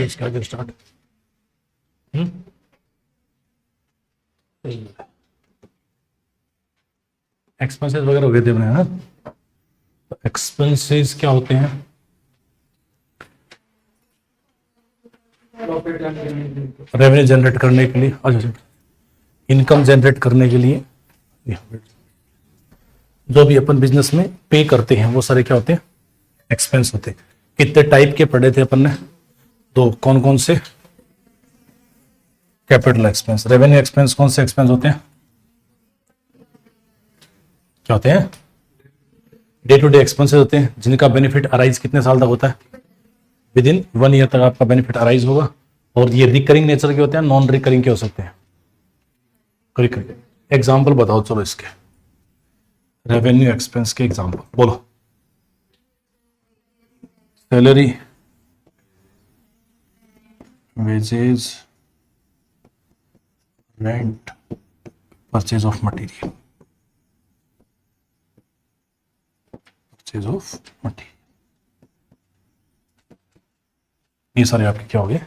इसके आगे start. Expenses वगैरह हो गए थे अपने, है ना। तो एक्सपेंसेस क्या होते हैं? रेवेन्यू जनरेट करने के लिए, अच्छा, इनकम जनरेट करने के लिए जो भी अपन बिजनेस में पे करते हैं वो सारे क्या होते हैं? एक्सपेंस होते हैं। कितने टाइप के पढ़े थे अपन ने? तो कौन कौन से? कैपिटल एक्सपेंस, रेवेन्यू एक्सपेंस कौन से एक्सपेंस होते हैं? क्या होते हैं? डे टू डे एक्सपेंसेस होते हैं, जिनका बेनिफिट अराइज कितने साल तक होता है? विद इन 1 ईयर तक आपका बेनिफिट अराइज होगा। और ये रिकरिंग नेचर के होते हैं, नॉन रिकरिंग के हो सकते हैं। रिकरिंग एग्जाम्पल बताओ चलो इसके, रेवेन्यू एक्सपेंस के एग्जाम्पल बोलो। Salary, wages, rent, purchase of material, purchase of material, ये सारे आपके क्या हो गए?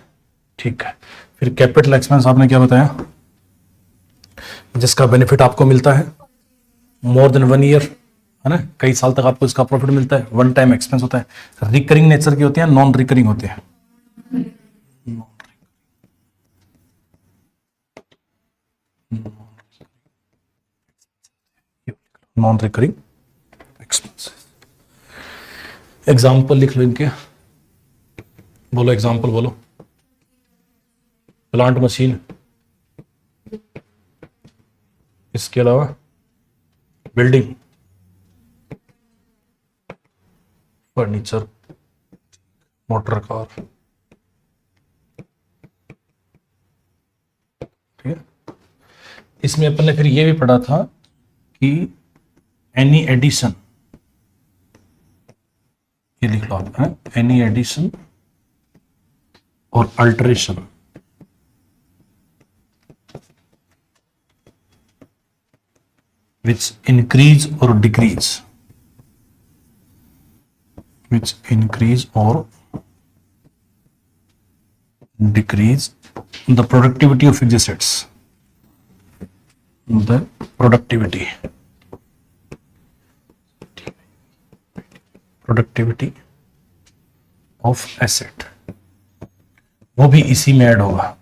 ठीक है। फिर कैपिटल एक्सपेंस आपने क्या बताया? जिसका बेनिफिट आपको मिलता है मोर देन 1 ईयर, है ना, कई साल तक आपको इसका प्रॉफिट मिलता है। वन टाइम एक्सपेंस होता है। रिकरिंग नेचर के होते हैं, नॉन रिकरिंग होते हैं। Non recurring expenses. एग्जाम्पल लिख लो इनके, बोलो एग्जाम्पल बोलो। प्लांट मशीन, इसके अलावा बिल्डिंग, फर्नीचर, मोटर कार, ठीक है। इसमें अपन ने फिर ये भी पढ़ा था कि एनी एडिशन, ये लिख लो आप, है एनी एडिशन और alteration which increase or decrease, which increase or decrease the productivity of fixed assets, the productivity of asset, वो भी इसी में ऐड होगा।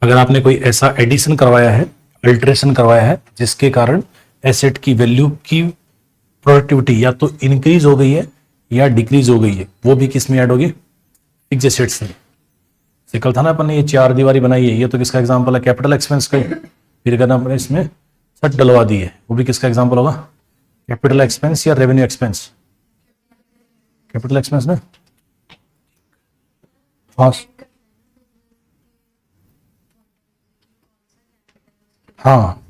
अगर आपने कोई ऐसा एडिशन करवाया है, अल्टरेशन करवाया है, जिसके कारण एसेट की वैल्यू की प्रोडक्टिविटी या तो इंक्रीज हो गई है या डिक्रीज हो गई है, वो भी किस में ऐड होगी? फिक्स्ड एसेट्स में। सिकल था ना अपन ने ये 4 दीवारी बनाई है, ये तो किसका एग्जांपल है? कैपिटल एक्सपेंस का। फिर अगर हमने इसमें छत डलवा दी है, वो भी किसका एग्जांपल होगा? कैपिटल एक्सपेंस या रेवेन्यू एक्सपेंस? कैपिटल एक्सपेंस ना। हाँ,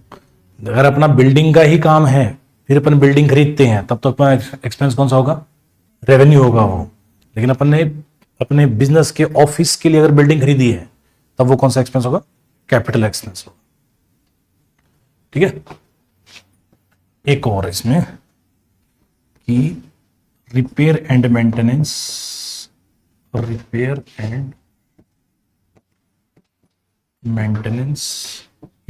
अगर अपना बिल्डिंग का ही काम है, फिर अपन बिल्डिंग खरीदते हैं, तब तो अपना एक्सपेंस कौन सा होगा? रेवेन्यू होगा वो। लेकिन अपन ने अपने बिजनेस के ऑफिस के लिए अगर बिल्डिंग खरीदी है, तब वो कौन सा एक्सपेंस होगा? कैपिटल एक्सपेंस होगा। ठीक है। एक और इसमें कि रिपेयर एंड मेंटेनेंस,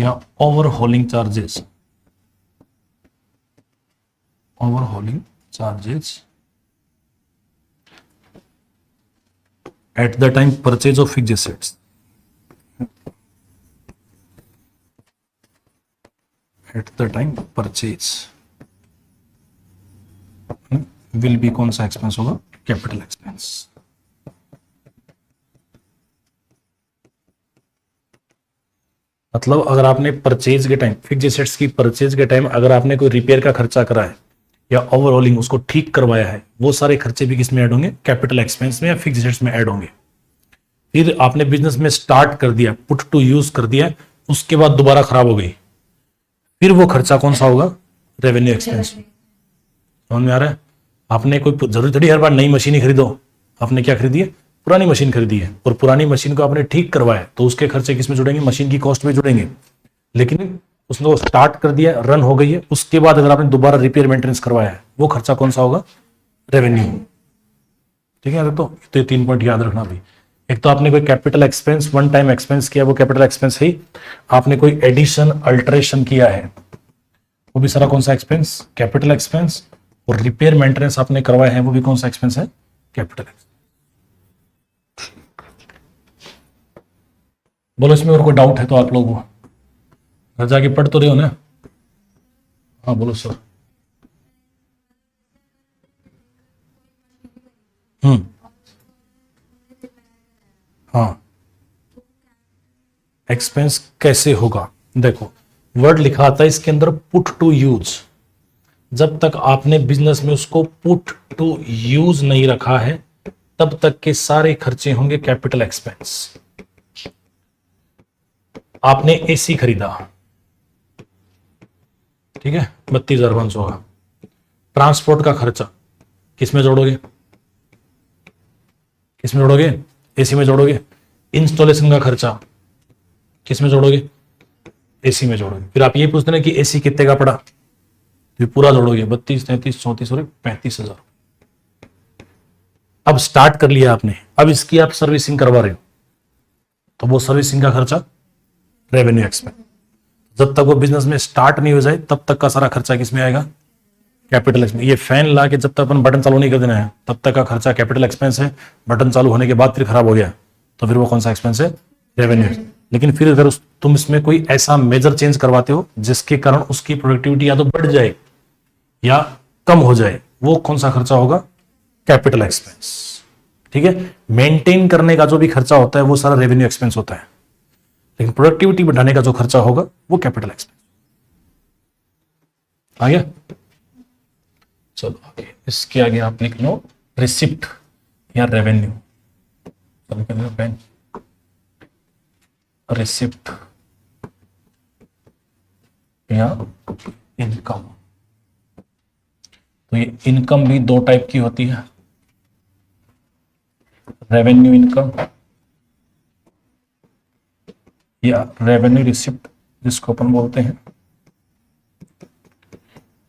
या overhauling charges, at the time purchase of fixed assets, at the time purchase will be कौन सा एक्सपेंस होगा? Capital expense. मतलब अगर आपने परचेज के टाइम, फिक्स्ड एसेट्स की परचेज के टाइम अगर आपने कोई रिपेयर का खर्चा करा है या ओवरऑलिंग उसको ठीक करवाया है, वो सारे खर्चे भी किस में ऐड होंगे? कैपिटल एक्सपेंस में या फिक्स्ड एसेट्स में ऐड होंगे। फिर आपने बिजनेस में स्टार्ट कर दिया, पुट टू यूज कर दिया, उसके बाद दोबारा खराब हो गई, फिर वो खर्चा कौन सा होगा? Revenue expense. समझ में आ रहा है? आपने कोई जरूरी थोड़ी हर बार नई मशीन ही खरीदो। आपने क्या खरीदी है? पुरानी मशीन खरीदी है, और पुरानी मशीन को आपने ठीक करवाया, तो उसके खर्चे किस में जुड़ेंगे? मशीन की कॉस्ट में जुड़ेंगे। लेकिन उसने वो स्टार्ट कर दिया, रन हो गई है, उसके बाद अगर आपने दोबारा रिपेयर मेंटेनेंस करवाया है, वो खर्चा कौन सा होगा? रेवेन्यू। ठीक है। तो ये 3 पॉइंट याद रखना भाई। एक तो आपने कोई capital expense one time expense किया, वो कैपिटल एक्सपेंस है ही। आपने कोई एडिशन अल्टरेशन किया है, वो भी सारा कौन सा एक्सपेंस, कैपिटल एक्सपेंस। और रिपेयर मेंटेनेंस आपने करवाया है, वो भी कौन सा एक्सपेंस है, कैपिटल एक्सपेंस। बोलो इसमें और कोई डाउट है तो आप लोग घर जाके पढ़ तो रहे हो ना? हाँ बोलो सर। हाँ, एक्सपेंस कैसे होगा, देखो वर्ड लिखा आता है इसके अंदर पुट टू यूज। जब तक आपने बिजनेस में उसको पुट टू यूज नहीं रखा है, तब तक के सारे खर्चे होंगे कैपिटल एक्सपेंस। आपने एसी खरीदा, ठीक है, 32,500 का। ट्रांसपोर्ट का खर्चा किसमें जोड़ोगे, किसमें जोड़ोगे, एसी में जोड़ोगे। इंस्टॉलेशन का खर्चा किसमें जोड़ोगे, एसी में जोड़ोगे। फिर आप ये पूछते ना कि एसी कितने का पड़ा, तो पूरा जोड़ोगे 32, 33, 34 और 35,000। अब स्टार्ट कर लिया आपने, अब इसकी आप सर्विसिंग करवा रहे हो, तो वो सर्विसिंग का खर्चा रेवेन्यू एक्सपेंस। जब तक वो बिजनेस में स्टार्ट नहीं हो जाए तब तक का सारा खर्चा किसमें आएगा, कैपिटल एक्सपेंस। ये फैन ला के जब तक अपन बटन चालू नहीं कर देना है तब तक का खर्चा कैपिटल एक्सपेंस है। बटन चालू होने के बाद फिर खराब हो गया तो फिर वो कौन सा एक्सपेंस है, रेवेन्यू। लेकिन फिर अगर तुम इसमें कोई ऐसा मेजर चेंज करवाते हो जिसके कारण उसकी प्रोडक्टिविटी या तो बढ़ जाए या कम हो जाए, वो कौन सा खर्चा होगा, कैपिटल एक्सपेंस। ठीक है, मेंटेन करने का जो भी खर्चा होता है वो सारा रेवेन्यू एक्सपेंस होता है, लेकिन प्रोडक्टिविटी बढ़ाने का जो खर्चा होगा वो कैपिटल एक्सपेंस। आ गया, चलो आगे। इसके आगे आप लिख लो रिसिप्ट या रेवेन्यू। पेन, रिसिप्ट या इनकम। तो ये इनकम भी दो टाइप की होती है, रेवेन्यू इनकम या रेवेन्यू रिसिप्ट जिसको अपन बोलते हैं,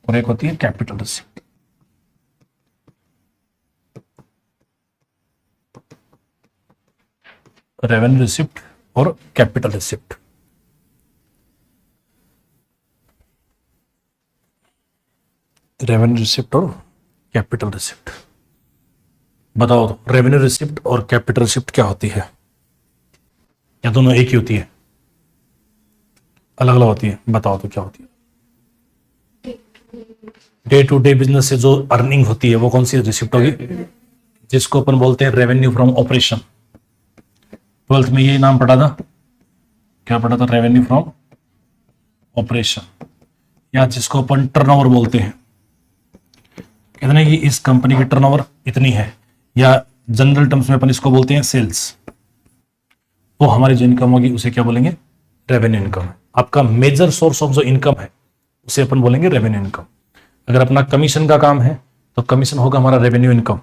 और एक होती है कैपिटल रिसिप्ट। रेवेन्यू रिसिप्ट और कैपिटल रिसिप्ट। रेवेन्यू रिसिप्ट और कैपिटल रिसिप्ट, बताओ तो रेवेन्यू रिसिप्ट और कैपिटल रिसिप्ट क्या होती है, या दोनों एक ही होती है, अलग अलग होती है, बताओ तो क्या होती है। डे टू डे बिजनेस से जो अर्निंग होती है वो कौन सी रिसिप्ट होगी, जिसको अपन बोलते हैं रेवेन्यू फ्रॉम ऑपरेशन। 12th में ये नाम पढ़ा था, क्या पढ़ा था, रेवेन्यू फ्रॉम ऑपरेशन, या जिसको अपन टर्नओवर बोलते हैं। कहते हैं कि इस कंपनी की टर्नओवर इतनी है, या जनरल टर्म्स में अपन इसको बोलते हैं सेल्स। तो हमारी जो इनकम होगी उसे क्या बोलेंगे, रेवेन्यू इनकम। आपका मेजर सोर्स ऑफ जो इनकम है उसे अपन बोलेंगे रेवेन्यू इनकम। अगर अपना कमीशन का काम है तो कमीशन होगा हमारा रेवेन्यू इनकम।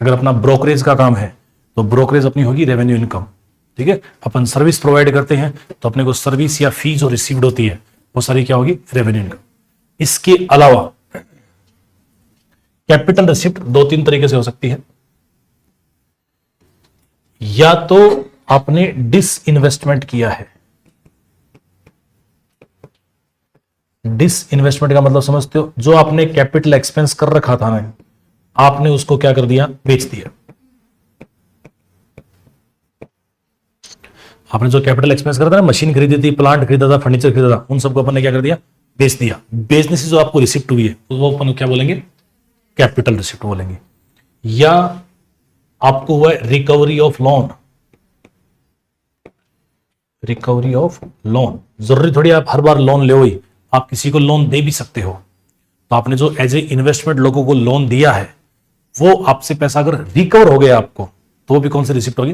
अगर अपना ब्रोकरेज का काम है तो ब्रोकरेज अपनी होगी रेवेन्यू इनकम। ठीक है, अपन सर्विस प्रोवाइड करते हैं तो अपने को सर्विस या फी जो रिसीव्ड होती है वो सारी क्या होगी, रेवेन्यू इनकम। इसके अलावा कैपिटल रिसिप्ट दो तीन तरीके से हो सकती है, या तो आपने डिस इन्वेस्टमेंट किया है। डिस इन्वेस्टमेंट का मतलब समझते हो, जो आपने कैपिटल एक्सपेंस कर रखा था ना, आपने उसको क्या कर दिया, बेच दिया। आपने जो कैपिटल एक्सपेंस करा था ना, मशीन खरीदी थी, प्लांट खरीदा था, फर्नीचर खरीदा था, उन सबको अपन ने क्या कर दिया, बेच दिया। बेचने से जो आपको रिसिप्ट हुई है तो वो अपन क्या बोलेंगे, कैपिटल रिसिप्ट बोलेंगे। या आपको हुआ recovery of loan. Recovery of loan, जरूरी थोड़ी आप हर बार लोन ले ही, आप किसी को लोन दे भी सकते हो। तो आपने जो एज ए इन्वेस्टमेंट लोगों को लोन दिया है, वो आपसे पैसा अगर रिकवर हो गया आपको, तो वो भी कौन सी रिसिप्ट होगी,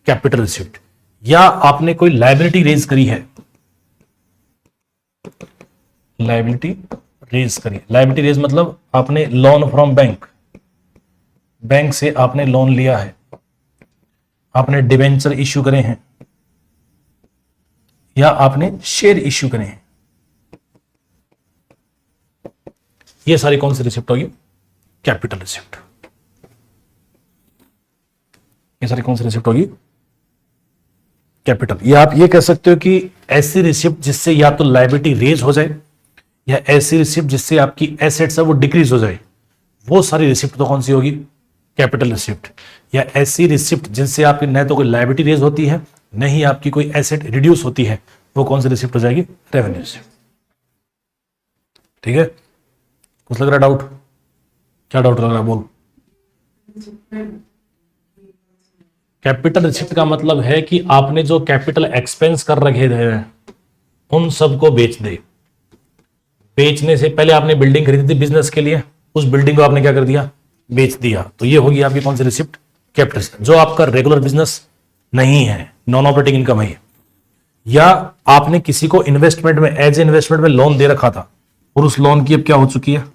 कैपिटल रिसिप्ट। या आपने कोई लायबिलिटी रेज करी है, लायबिलिटी रेज करी। लायबिलिटी रेज मतलब आपने लोन फ्रॉम बैंक, बैंक से आपने लोन लिया है, आपने डिवेंचर इश्यू करे हैं, या आपने शेयर इश्यू करे हैं। ये सारी कौन सी रिसिप्ट होगी, कैपिटल रिसिप्ट। ये सारी कौन सी रिसिप्ट होगी, कैपिटल। या आप ये कह सकते हो कि ऐसी रिसिप्ट जिससे या तो लायबिलिटी रेज हो जाए या ऐसी रिसिप्ट जिससे आपकी एसेट्स है वो डिक्रीज हो जाए, वो सारी रिसिप्ट तो कौन सी होगी? Capital receipt. या ऐसी रिसिप्ट जिनसे आपकी न तो कोई लायबिलिटी रेज होती है न ही आपकी कोई एसेट रिड्यूस होती है, वो कौन सी रिसिप्ट हो जाएगी? Revenue receipt. ठीक है, कुछ लग रहा है डाउट? क्या डाउट लग रहा है? बोल। कैपिटल रिसिप्ट का मतलब है कि आपने जो कैपिटल एक्सपेंस कर रखे थे उन सबको बेच दे। बेचने से पहले आपने बिल्डिंग खरीदी थी बिजनेस के लिए, उस बिल्डिंग को आपने क्या कर दिया? बेच दिया। तो ये होगी आपकी कौन सी रिसिप्ट? कैपिटल। जो आपका रेगुलर बिजनेस नहीं है, नॉन ऑपरेटिंग इनकम है। या आपने किसी को इन्वेस्टमेंट में, एज ए इन्वेस्टमेंट में लोन दे रखा था और उस लोन की अब क्या हो चुकी है?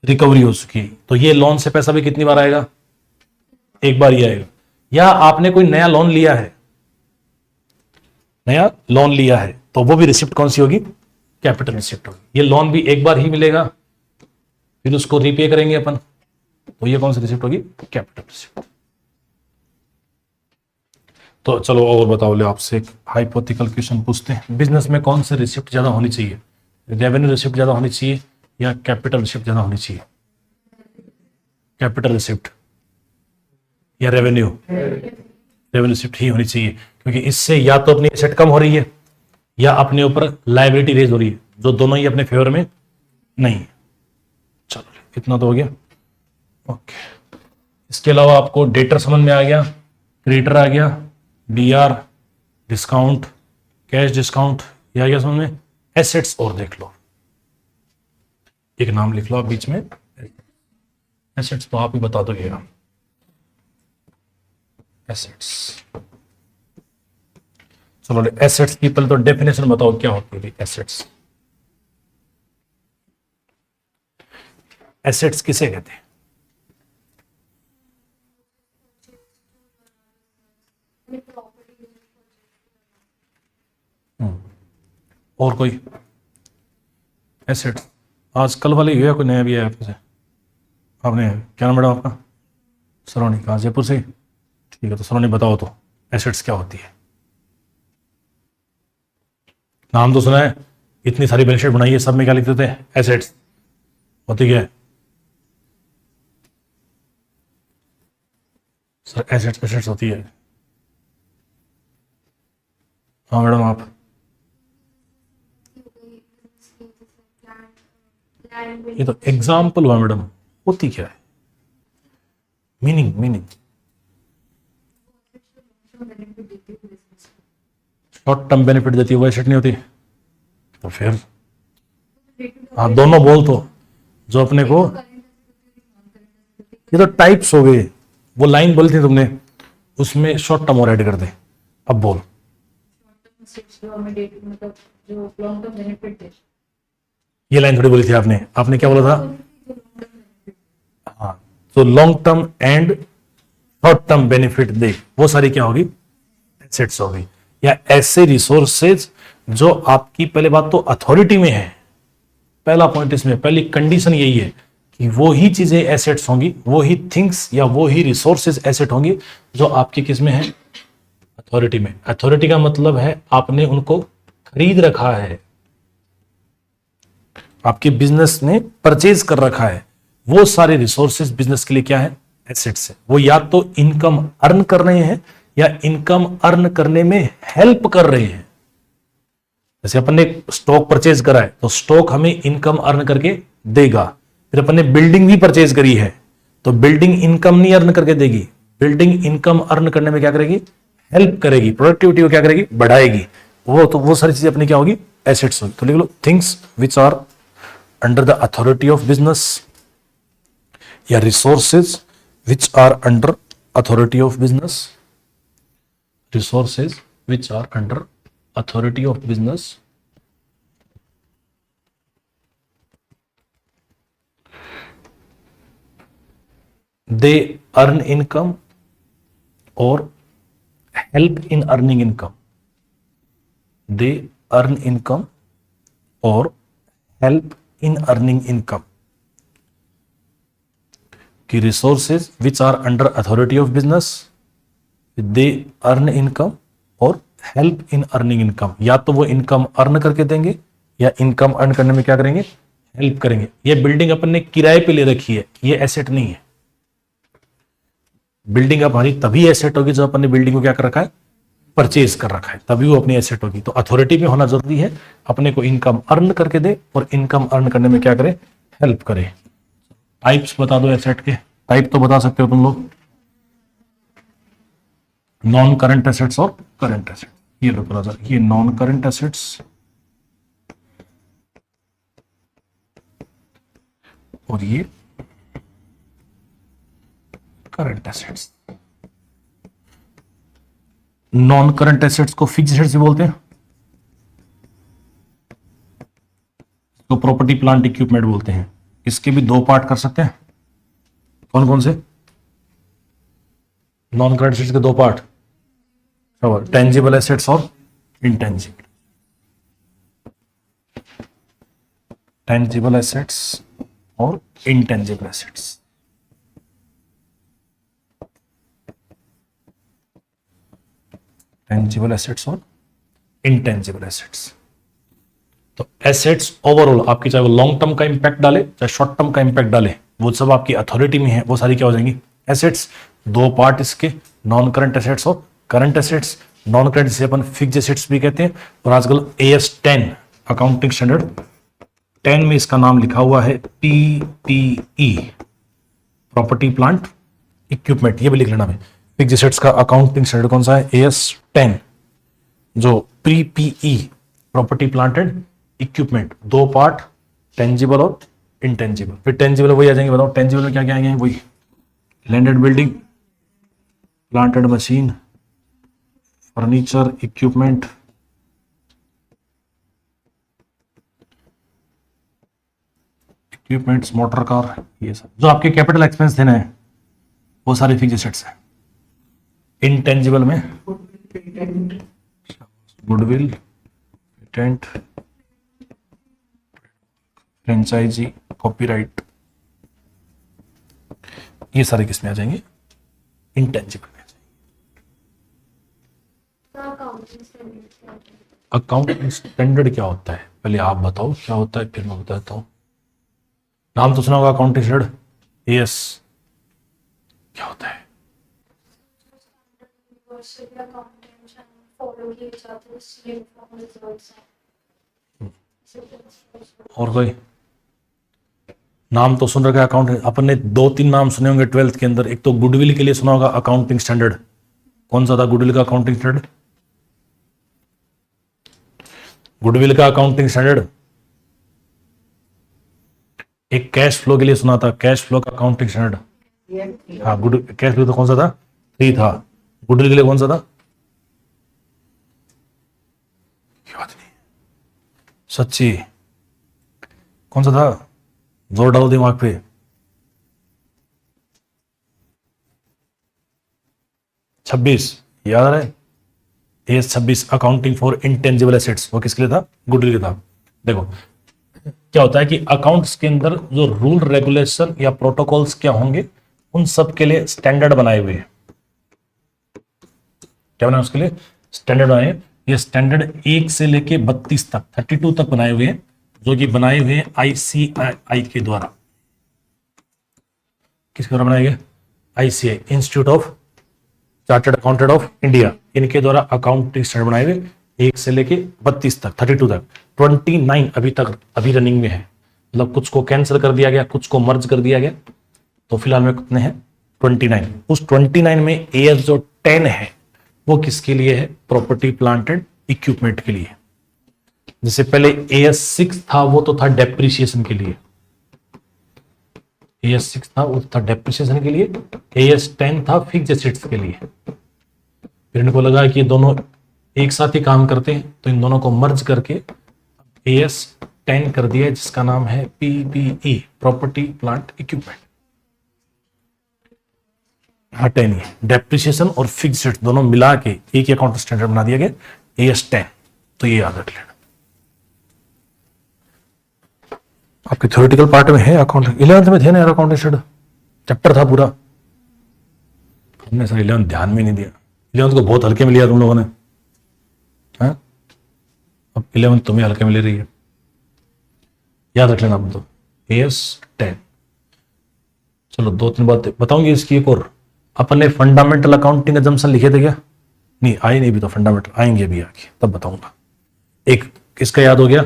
रिकवरी हो चुकी है। तो ये लोन से पैसा भी कितनी बार आएगा? एक बार ही आएगा। या आपने कोई नया लोन लिया है, नया लोन लिया है, तो वो भी रिसिप्ट कौन सी होगी? कैपिटल रिसिप्ट होगी। ये लोन भी एक बार ही मिलेगा, फिर उसको रीपे करेंगे अपन, तो ये कौन सी रिसिप्ट होगी? Capital receipt. तो चलो और बताओ, ले आपसे एक हाइपोथेटिकल क्वेश्चन पूछते हैं। बिजनेस में कौन सी रिसिप्ट ज्यादा होनी चाहिए? रेवेन्यू रिसिप्ट ज्यादा होनी चाहिए या कैपिटल रिसिप्ट ज्यादा होनी चाहिए? कैपिटल रिसिप्ट या रेवेन्यू? रेवेन्यू रिसिप्ट ही होनी चाहिए, क्योंकि इससे या तो अपनी एसेट कम हो रही है या अपने ऊपर लायबिलिटी रेज हो रही है, जो दोनों ही अपने फेवर में नहीं है। चलो इतना तो हो गया। ओके, इसके अलावा आपको डेटर समझ में आ गया, क्रेडिटर आ गया, डीआर, डिस्काउंट, कैश डिस्काउंट, या गया समझ में? एसेट्स और देख लो, एक नाम लिख लो आप बीच में, एसेट्स तो आप ही बता दोगे। एसेट्स, चलो एसेट्स की पहले तो डेफिनेशन बताओ क्या होती है एसेट्स? एसेट्स किसे कहते हैं? और कोई एसेट्स आज कल वाले हुआ, कोई नया भी है आपसे? आपने क्या नाम मैडम आपका? सलोनी। कहाँ? जयपुर से? ठीक है, तो सलोनी बताओ तो एसेट्स क्या होती है? नाम तो सुना है, इतनी सारी बैलेंस शीट बनाई है, सब में क्या लिखते थे? एसेट्स। होती क्या है सर? एसेट्स, एसेट्स होती है। हाँ मैडम आप? ये तो एग्जाम्पल हुआ मैडम, होती क्या है? Meaning, meaning. Short term benefit देती है, वो एसेट नहीं होती? तो फिर हाँ, दोनों बोल तो, जो अपने को, ये तो टाइप्स हो गए। वो लाइन बोली थी तुमने, उसमें शॉर्ट टर्म और ऐड कर दे। अब बोल, ये लाइन थोड़ी बोली थी आपने। आपने क्या बोला था? हाँ, तो long term and short term benefit दे, वो सारी क्या होगी? एसेट्स होगी। या ऐसे रिसोर्सेज जो आपकी, पहले बात तो अथॉरिटी में है, पहला पॉइंट इसमें, पहली कंडीशन यही है कि वो ही चीजें एसेट्स होंगी, वो ही थिंग्स या वो ही रिसोर्सेज एसेट होंगी जो आपकी किस में है? अथॉरिटी में। अथॉरिटी का मतलब है आपने उनको खरीद रखा है, आपके बिजनेस ने परचेज कर रखा है। वो सारे रिसोर्सेज बिजनेस के लिए क्या है? एसेट्स है। वो या तो इनकम अर्न कर रहे हैं या इनकम अर्न करने में हेल्प कर रहे हैं। जैसे अपन ने स्टॉक परचेज करा है तो स्टॉक हमें इनकम अर्न करके देगा। फिर अपन ने बिल्डिंग भी परचेज करी है तो बिल्डिंग इनकम नहीं अर्न करके देगी, बिल्डिंग इनकम अर्न करने में क्या करेगी? हेल्प करेगी, प्रोडक्टिविटी को क्या करेगी? बढ़ाएगी। वो सारी चीजें अपनी क्या होगी? एसेट्स होगी। तो लिख लो, things which are under the authority of business, या resources which are under authority of business, resources which are under authority of business, they earn income or help in earning income, they earn income or help in earning income। कि resources which are under authority of business, they earn income or help in earning income, या तो वो income earn करके देंगे या income earn करने में क्या करेंगे, हेल्प करेंगे। ये बिल्डिंग अपन ने किराए पे ले रखी है, ये एसेट नहीं है। बिल्डिंग हमारी तभी एसेट होगी जब अपन ने बिल्डिंग को क्या कर रखा है, परचेज कर रखा है, तभी वो अपनी एसेट होगी। तो अथॉरिटी में होना जरूरी है, अपने को इनकम अर्न करके दे और इनकम अर्न करने में क्या करे, हेल्प करे। टाइप्स बता दो एसेट के, टाइप तो बता सकते हो तुम लोग, नॉन करंट एसेट्स और करंट एसेट। ये लो थोड़ा सा, ये नॉन करंट एसेट्स और ये current assets. Non current assets को फिक्स्ड एसेट्स भी बोलते हैं, तो प्रॉपर्टी प्लांट इक्विपमेंट बोलते हैं। इसके भी दो पार्ट कर सकते हैं, कौन कौन से, नॉन करंट एसेट्स के दो पार्ट, टेंजिबल एसेट्स और इंटेंजिबल। टेंजिबल एसेट्स और इंटेंजिबल एसेट्स। टेंजिबल एसेट्स और इंटेंजिबल एसेट्स। तो एसेट्स ओवरऑल आपकी, चाहे वो लॉन्ग टर्म का इंपैक्ट डाले चाहे शॉर्ट टर्म का इंपैक्ट डाले, वो सब आपकी अथॉरिटी में है, वो सारी क्या हो जाएंगी, एसेट्स। दो पार्ट इसके, नॉन करंट एसेट्स और करंट एसेट्स। नॉन करंट से अपन फिक्स्ड एसेट्स भी कहते हैं, और आजकल AS 10 अकाउंटिंग स्टैंडर्ड 10 में इसका नाम लिखा हुआ है PPE, प्रॉपर्टी प्लांट इक्विपमेंट। ये भी लिख लेना है। फिक्स्ड एसेट्स का अकाउंटिंग स्टैंडर्ड कौन सा है, AS 10, जो PPE property plant and equipment. दो पार्ट, टेंजिबल और इंटेंजिबल। फिर टेंजिबल वही आ जाएंगे, बताओ टेंजिबल में क्या क्या आएंगे, वही land and building, plant and machine, furniture, equipment, equipments, motor car, ये सब जो आपके कैपिटल एक्सपेंस देना है वो सारे फिक्स्ड एसेट्स हैं। इंटेंजिबल में गुडविल, पेटेंट, फ्रेंचाइजी, कॉपीराइट, ये सारे किसमें आ जाएंगे, इंटेंजिबल में आ जाएंगे। अकाउंटिंग स्टैंडर्ड क्या होता है, पहले आप बताओ क्या होता है, फिर मैं बताता हूं। नाम तो सुना होगा अकाउंटिंग स्टैंडर्ड, AS क्या होता है, और कोई नाम तो सुन रखा है अकाउंट, अपन ने दो तीन नाम सुने होंगे 12th के अंदर। एक तो गुडविल के लिए सुना होगा अकाउंटिंग स्टैंडर्ड, कौन सा था गुडविल का अकाउंटिंग स्टैंडर्ड, गुडविल का अकाउंटिंग स्टैंडर्ड। एक कैश फ्लो के लिए सुना था, कैश फ्लो का अकाउंटिंग स्टैंडर्ड। हाँ, गुड कैश फ्लो तो कौन सा था, 3 था। गुडविल के लिए कौन सा था, याद नहीं, सच्ची कौन सा था, जोर डालो दिमाग पे। छब्बीस याद आ रहा है, AS 26 accounting for intangible assets, वो किसके लिए था, गुडविल के था। देखो क्या होता है कि अकाउंट्स के अंदर जो रूल रेगुलेशन या प्रोटोकॉल्स क्या होंगे, उन सब के लिए स्टैंडर्ड बनाए हुए हैं। क्या बनाए उसके लिए, स्टैंडर्ड बनाए। ये स्टैंडर्ड 1 से लेके 32 तक, 32 तक बनाए हुए हैं, जो कि बनाए हुए हैं ICAI के द्वारा। किसके द्वारा बनाए गए, ICAI, institute of chartered accountant of India, इनके द्वारा अकाउंटिंग स्टैंडर्ड बनाए हुए 1 से लेके 32 तक, 32 तक। 29 अभी रनिंग में है, मतलब कुछ को कैंसिल कर दिया गया, कुछ को मर्ज कर दिया गया, तो फिलहाल में कितने हैं, 29। उस 29 में AS जो 10 है वो किसके लिए है, प्रॉपर्टी प्लांट एंड इक्विपमेंट के लिए। जैसे पहले AS 6 था, वो तो था डेप्रिसिएशन के लिए, AS 6 था वो था डेप्रिसिएशन के लिए। AS 10 था फिक्स्ड एसेट्स के लिए। फिर इनको लगा कि ये दोनों एक साथ ही काम करते हैं, तो इन दोनों को मर्ज करके AS 10 कर दिया, जिसका नाम है PPE, प्रॉपर्टी प्लांट इक्विपमेंट। हाँ, 10 डेप्रिसिएशन और फिक्स्ड एसेट्स दोनों मिला के एक ही अकाउंट स्टैंडर्ड बना दिया गया, AS 10। तो ये याद रख लेना, आपके थ्योरेटिकल पार्ट में है अकाउंट। 11th में थे ना यार अकाउंटिंग स्टैंडर्ड, चैप्टर था पूरा, हमने सर 11th ध्यान में नहीं दिया, 11th को बहुत हल्के में लिया तुम लोगों ने। अब 11 तुम्हें हल्के में ले रही है, याद रख लेना। तो AS10। चलो 2-3 बातें बताऊंगी इसकी। एक और, अपने फंडामेंटल अकाउंटिंग एजम्पशन लिखे थे क्या? नहीं आए, नहीं भी तो फंडामेंटल आएंगे भी आगे, तब बताऊंगा। एक किसका याद हो गया?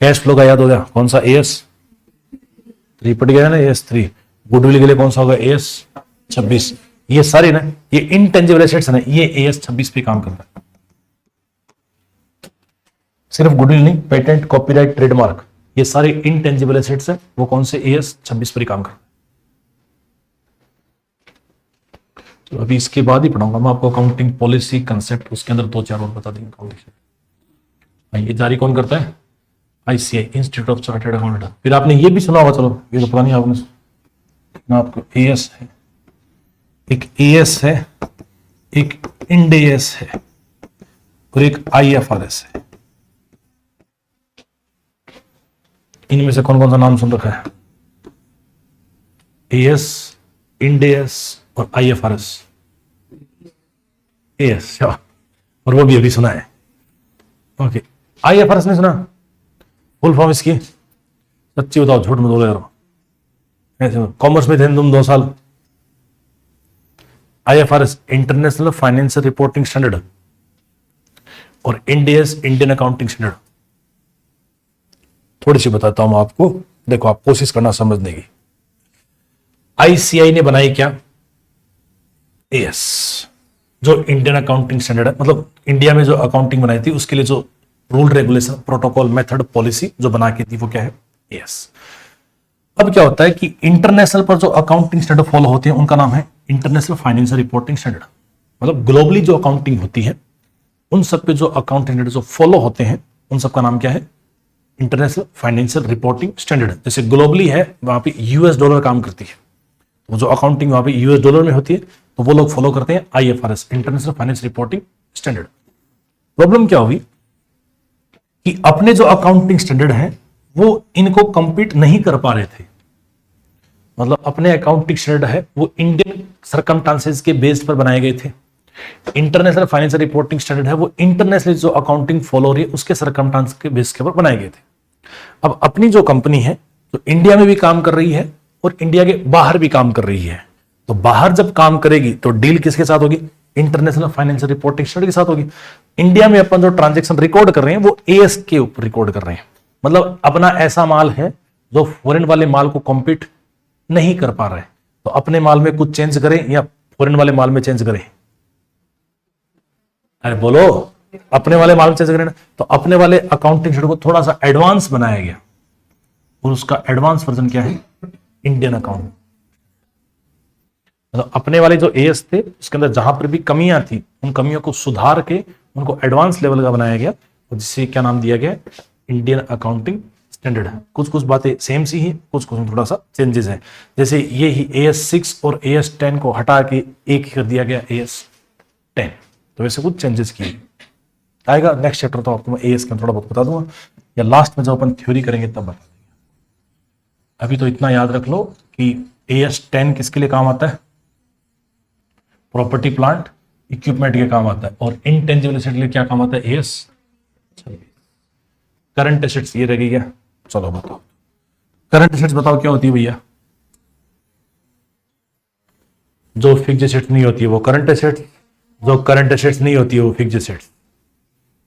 कैश फ्लो का याद हो गया। कौन सा? AS3 पड़ गया है ना, AS3। गुडविल के लिए कौन सा होगा? AS26। ये सारे ना, ये इनटेंजिबल एसेट्स है ना, ये AS26 पे काम करता है। सिर्फ गुडविल नहीं, पेटेंट, कॉपीराइट, ट्रेडमार्क, ये सारे इनटेंजिबल एसेट्स है, वो कौन से? AS26 पर ही काम करता है। तो अभी इसके बाद ही पढ़ाऊंगा मैं आपको अकाउंटिंग पॉलिसी कंसेप्ट, उसके अंदर 2-4 और बता देंगे। ये जारी कौन करता है? ICAI, institute of chartered accountant. फिर आपने ये भी सुना होगा, चलो ये तो पता नहीं आपने, ना आपको AS है, एक AS है, एक इंड AS है, और एक IFRS है। इनमें से कौन कौन सा नाम सुन रखा है? AS, इंड AS और IFRS। AS, और वो भी अभी सुना है। ओके, IFRS ने सुना? फुल फॉर्म इसकी सच्ची बताओ, झूठ में बोलो यार। ऐसे कॉमर्स में थे तुम 2 साल। IFRS international financial reporting standard, और Ind AS Indian accounting standard. थोड़ी सी बताता हूं आपको, देखो आप कोशिश करना समझने की। ICAI ने बनाई क्या? AS, जो इंडियन अकाउंटिंग स्टैंडर्ड है, मतलब इंडिया में जो अकाउंटिंग बनाई थी उसके लिए जो rule, regulation, protocol, method, policy जो बना के थी, वो क्या है? AS। अब क्या होता है कि इंटरनेशनल पर जो अकाउंटिंग स्टैंडर्ड फॉलो होते हैं उनका नाम है इंटरनेशनल फाइनेंशियल रिपोर्टिंग स्टैंडर्ड। मतलब ग्लोबली जो अकाउंटिंग होती है उन सब पे जो अकाउंटिंग स्टैंडर्ड जो फॉलो होते हैं उन सब का नाम क्या है? International financial reporting standard. जैसे ग्लोबली है, वहां पे US डॉलर काम करती है, तो जो अकाउंटिंग वहां पे US डॉलर में होती है, तो वो लोग फॉलो करते हैं IFRS, international financial reporting standard. Problem क्या हुई कि अपने जो अकाउंटिंग स्टैंडर्ड है वो इनको कंपीट नहीं कर पा रहे थे। मतलब अपने अकाउंटिंग स्टैंडर्ड है वो इंडियन सरकमस्टांसेस के बेस पर बनाए गए थे। इंटरनेशनल फाइनेंशियल रिपोर्टिंग स्टैंडर्ड है वो इंटरनेशनल जो अकाउंटिंग फॉलो हो रही है उसके सरकमस्टांस के बेस के ऊपर बनाए गए थे। अब अपनी जो कंपनी है तो इंडिया में भी काम कर रही है और इंडिया के बाहर भी काम कर रही है, तो बाहर जब काम करेगी तो डील किसके साथ होगी? इंटरनेशनल फाइनेंशियल रिपोर्टिंग स्टैंडर्ड के साथ होगी। इंडिया में अपन जो ट्रांजैक्शन रिकॉर्ड कर रहे हैं वो AS के ऊपर रिकॉर्ड कर रहे हैं। मतलब अपना ऐसा माल है जो फॉरेन वाले माल को कॉम्पीट नहीं कर पा रहे, तो अपने माल में कुछ चेंज करें या फॉरेन वाले माल में चेंज करें? अरे बोलो, अपने वाले माल में चेंज करें ना, तो अपने वाले अकाउंटिंग स्टैंडर्ड को थोड़ा सा एडवांस बनाया गया, और उसका एडवांस वर्जन क्या है? Indian account. मतलब अपने वाले जो AS थे उसके अंदर जहां पर भी कमियां थी उन कमियों को सुधार के उनको एडवांस लेवल का बनाया गया, और जिससे क्या नाम दिया गया? इंडियन अकाउंटिंग स्टैंडर्ड है। कुछ कुछ बातें सेम सी ही, कुछ कुछ में थोड़ा सा चेंजेस है। जैसे ये ही AS6 और AS10 को हटा के एक ही कर दिया गया AS10, तो वैसे कुछ चेंजेस किए। आएगा नेक्स्ट चैप्टर तो आपको मैं AS का थोड़ा बहुत बता दूंगा, या लास्ट में जब अपन थ्योरी करेंगे तब बता देंगे। अभी तो इतना याद रख लो कि AS10 किसके लिए काम आता है? प्रॉपर्टी, प्लांट, इक्विपमेंट के काम आता है। और इनटेंजिबल एसेट के लिए क्या काम आता है? AS। करंट एसेट्स ये रहेगी क्या? चलो बताओ, करंट एसेट्स बताओ क्या होती है भैया? जो फिक्स्ड एसेट्स नहीं होती है वो करंट एसेट्स, जो करंट एसेट्स नहीं होती है वो फिक्स्ड एसेट्स।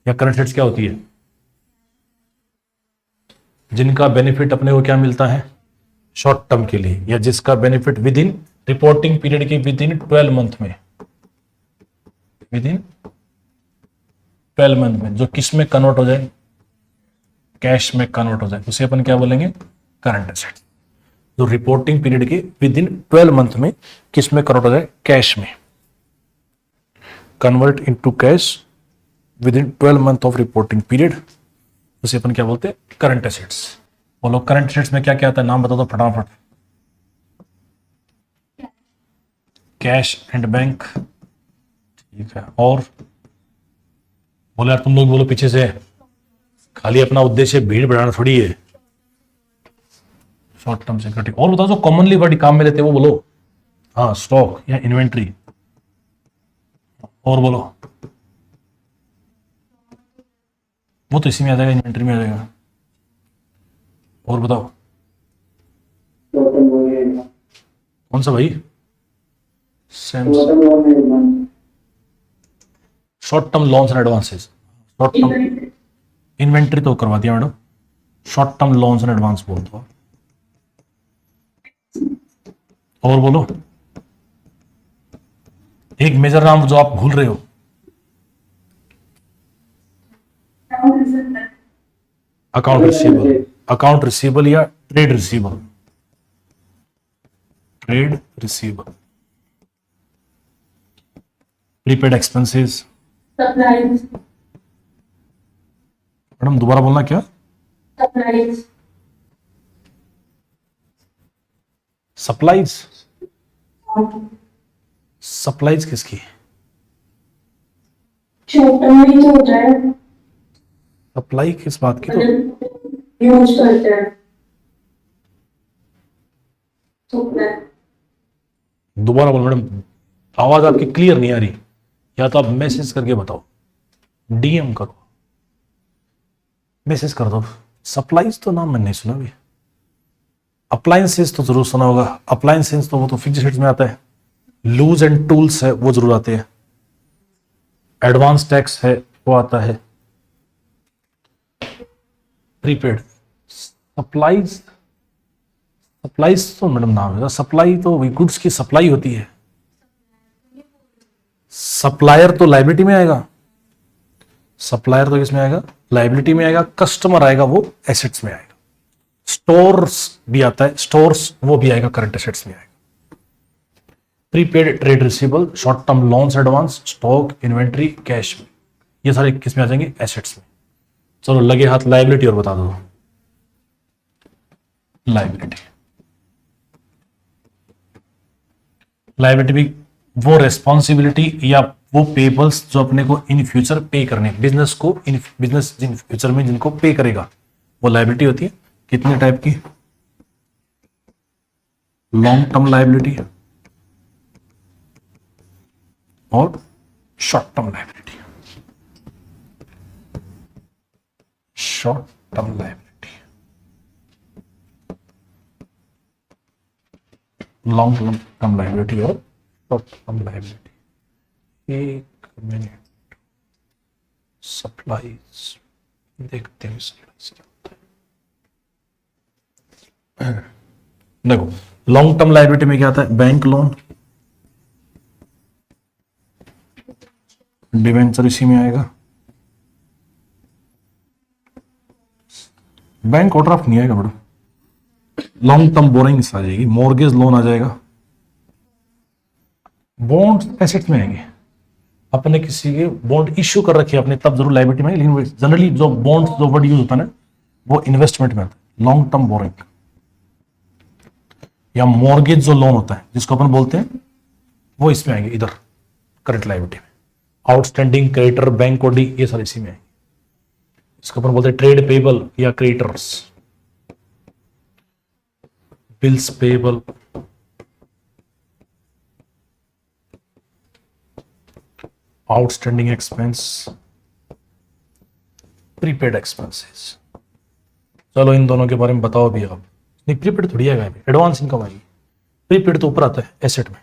या करंट एसेट्स क्या होती है? जिनका बेनिफिट अपने को क्या मिलता है? शॉर्ट टर्म के लिए, या जिसका benefit with in reporting period के विद इन 12 मंथ में, विद इन 12 मंथ में जो किस में कन्वर्ट हो जाए? कैश में कन्वर्ट हो जाए, उसे अपन क्या बोलेंगे? Current asset. जो रिपोर्टिंग पीरियड के विद इन 12 मंथ में किस में कन्वर्ट हो जाए? कैश में। Convert into cash with in 12 month of reporting period, उसे अपन क्या बोलते हैं? Current assets. बोलो करंट एसेट्स में क्या क्या आता है? नाम बता दो फटाफट। कैश एंड बैंक, ठीक है। और बोले यार तुम लोग बोलो पीछे से, खाली अपना उद्देश्य भीड़ बढ़ाना थोड़ी है। Short term security. और बताओ जो कॉमनली बड़ी काम में लेते हैं वो बोलो। हाँ, स्टॉक या इन्वेंट्री। और बोलो, वो तो इसी में आ जाएगा, इन्वेंट्री में आ जाएगा। और बताओ कौन सा भाई? Same short term loans and advances. Short term inventory तो करवा दिया madam, short term loans and advance बोल दो। और बोलो एक मेजर नाम जो आप भूल रहे हो। अकाउंट रिसीवेबल, अकाउंट रिसीवेबल या trade receivable. Trade receivable, prepaid expenses. Madam दोबारा बोलना क्या? सप्लाईज। सप्लाईज किसकी? सप्लाई किस बात की? तो यूज करते हैं दोबारा बोलो मैडम, आवाज आपकी क्लियर नहीं आ रही, या तो आप मैसेज करके बताओ, डीएम करो, मैसेज कर दो। सप्लाईज तो नाम मैंने नहीं सुना भी। अप्लायंसेस तो जरूर सुना होगा। अप्लायंसेस तो वो तो फिक्स्ड रेट में आता है। लूज एंड टूल्स है वो जरूर आते हैं। एडवांस टैक्स है वो आता है। प्रीपेड। सप्लाईज, सप्लाईज तो मैडम नाम है। सप्लाई तो वही गुड्स की सप्लाई होती है। सप्लायर तो लाइबिलिटी में आएगा। सप्लायर तो किसमें आएगा? लाइबिलिटी में आएगा। कस्टमर आएगा वो एसेट्स में आएगा। स्टोर्स भी आता है, स्टोर्स वो भी आएगा करंट एसेट्स में आएगा। Prepaid, trade receivable, short term loans advance, stock, inventory, cash में, ये सारे किस में आ जाएंगे? एसेट्स में। चलो लगे हाथ लाइबिलिटी और बता दो। लाइबिलिटी, लाइबिलिटी भी वो रेस्पॉन्सिबिलिटी या वो पेबल्स जो अपने को इन फ्यूचर पे करने, बिजनेस को इन बिजनेस इन फ्यूचर में जिनको पे करेगा, वो लाइबिलिटी होती है। कितने टाइप की? लॉन्ग टर्म लाइबिलिटी और short term liability. Short term liability, long term liability और शॉर्ट टर्म लाइबिलिटी। एक मिनट, सप्लाईज देखते हैं। सप्लाईज क्या होता है? देखो लॉन्ग टर्म लाइबिलिटी में क्या आता है? बैंक लोन, डिवेंचर इसी में आएगा। बैंक ओवरड्राफ्ट नहीं आएगा मैडम। लॉन्ग टर्म बोरिंग्स आ जाएगी। मॉर्गेज लोन आ जाएगा। बॉन्ड एसेट में आएंगे। अपने किसी के बॉन्ड इश्यू कर रखे अपने, तब जरूर लाइबिलिटी में, लेकिन जनरली जो बॉन्ड जो वर्ड यूज होता है ना, वो इन्वेस्टमेंट में आता है। लॉन्ग टर्म बोरिंग या मॉर्गेज जो लोन होता है जिसको अपन बोलते हैं, वो इसमें आएंगे इधर करंट लाइबिलिटी में। आउटस्टैंडिंग क्रेडिटर, बैंक ओडी, ये सारे इसी में आएंगे। इसको अपन बोलते हैं ट्रेड पेबल या creditors, bills payable, outstanding expense, prepaid expenses. चलो इन दोनों के बारे में बताओ भी आप। नहीं प्रीपेड थोड़ी आएगा, एडवांस इनकम आएगी। प्रीपेड तो ऊपर आता है एसेट में,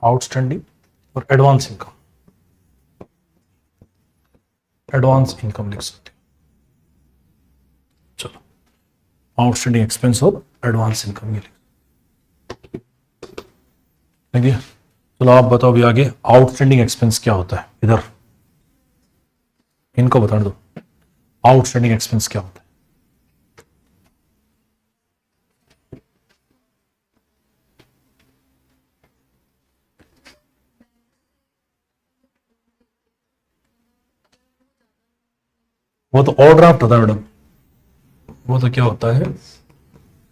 आउटस्टैंडिंग और एडवांस इनकम। एडवांस इनकम लिख सकते हो। चलो आउटस्टैंडिंग एक्सपेंस और एडवांस इनकम ये लिख दिया। चलो आप बताओ भी आगे आउटस्टैंडिंग एक्सपेंस क्या होता है। इधर इनको बता दो आउटस्टैंडिंग एक्सपेंस क्या होता है। वो तो ओवरड्राफ्ट होता है मैडम। वो तो क्या होता है?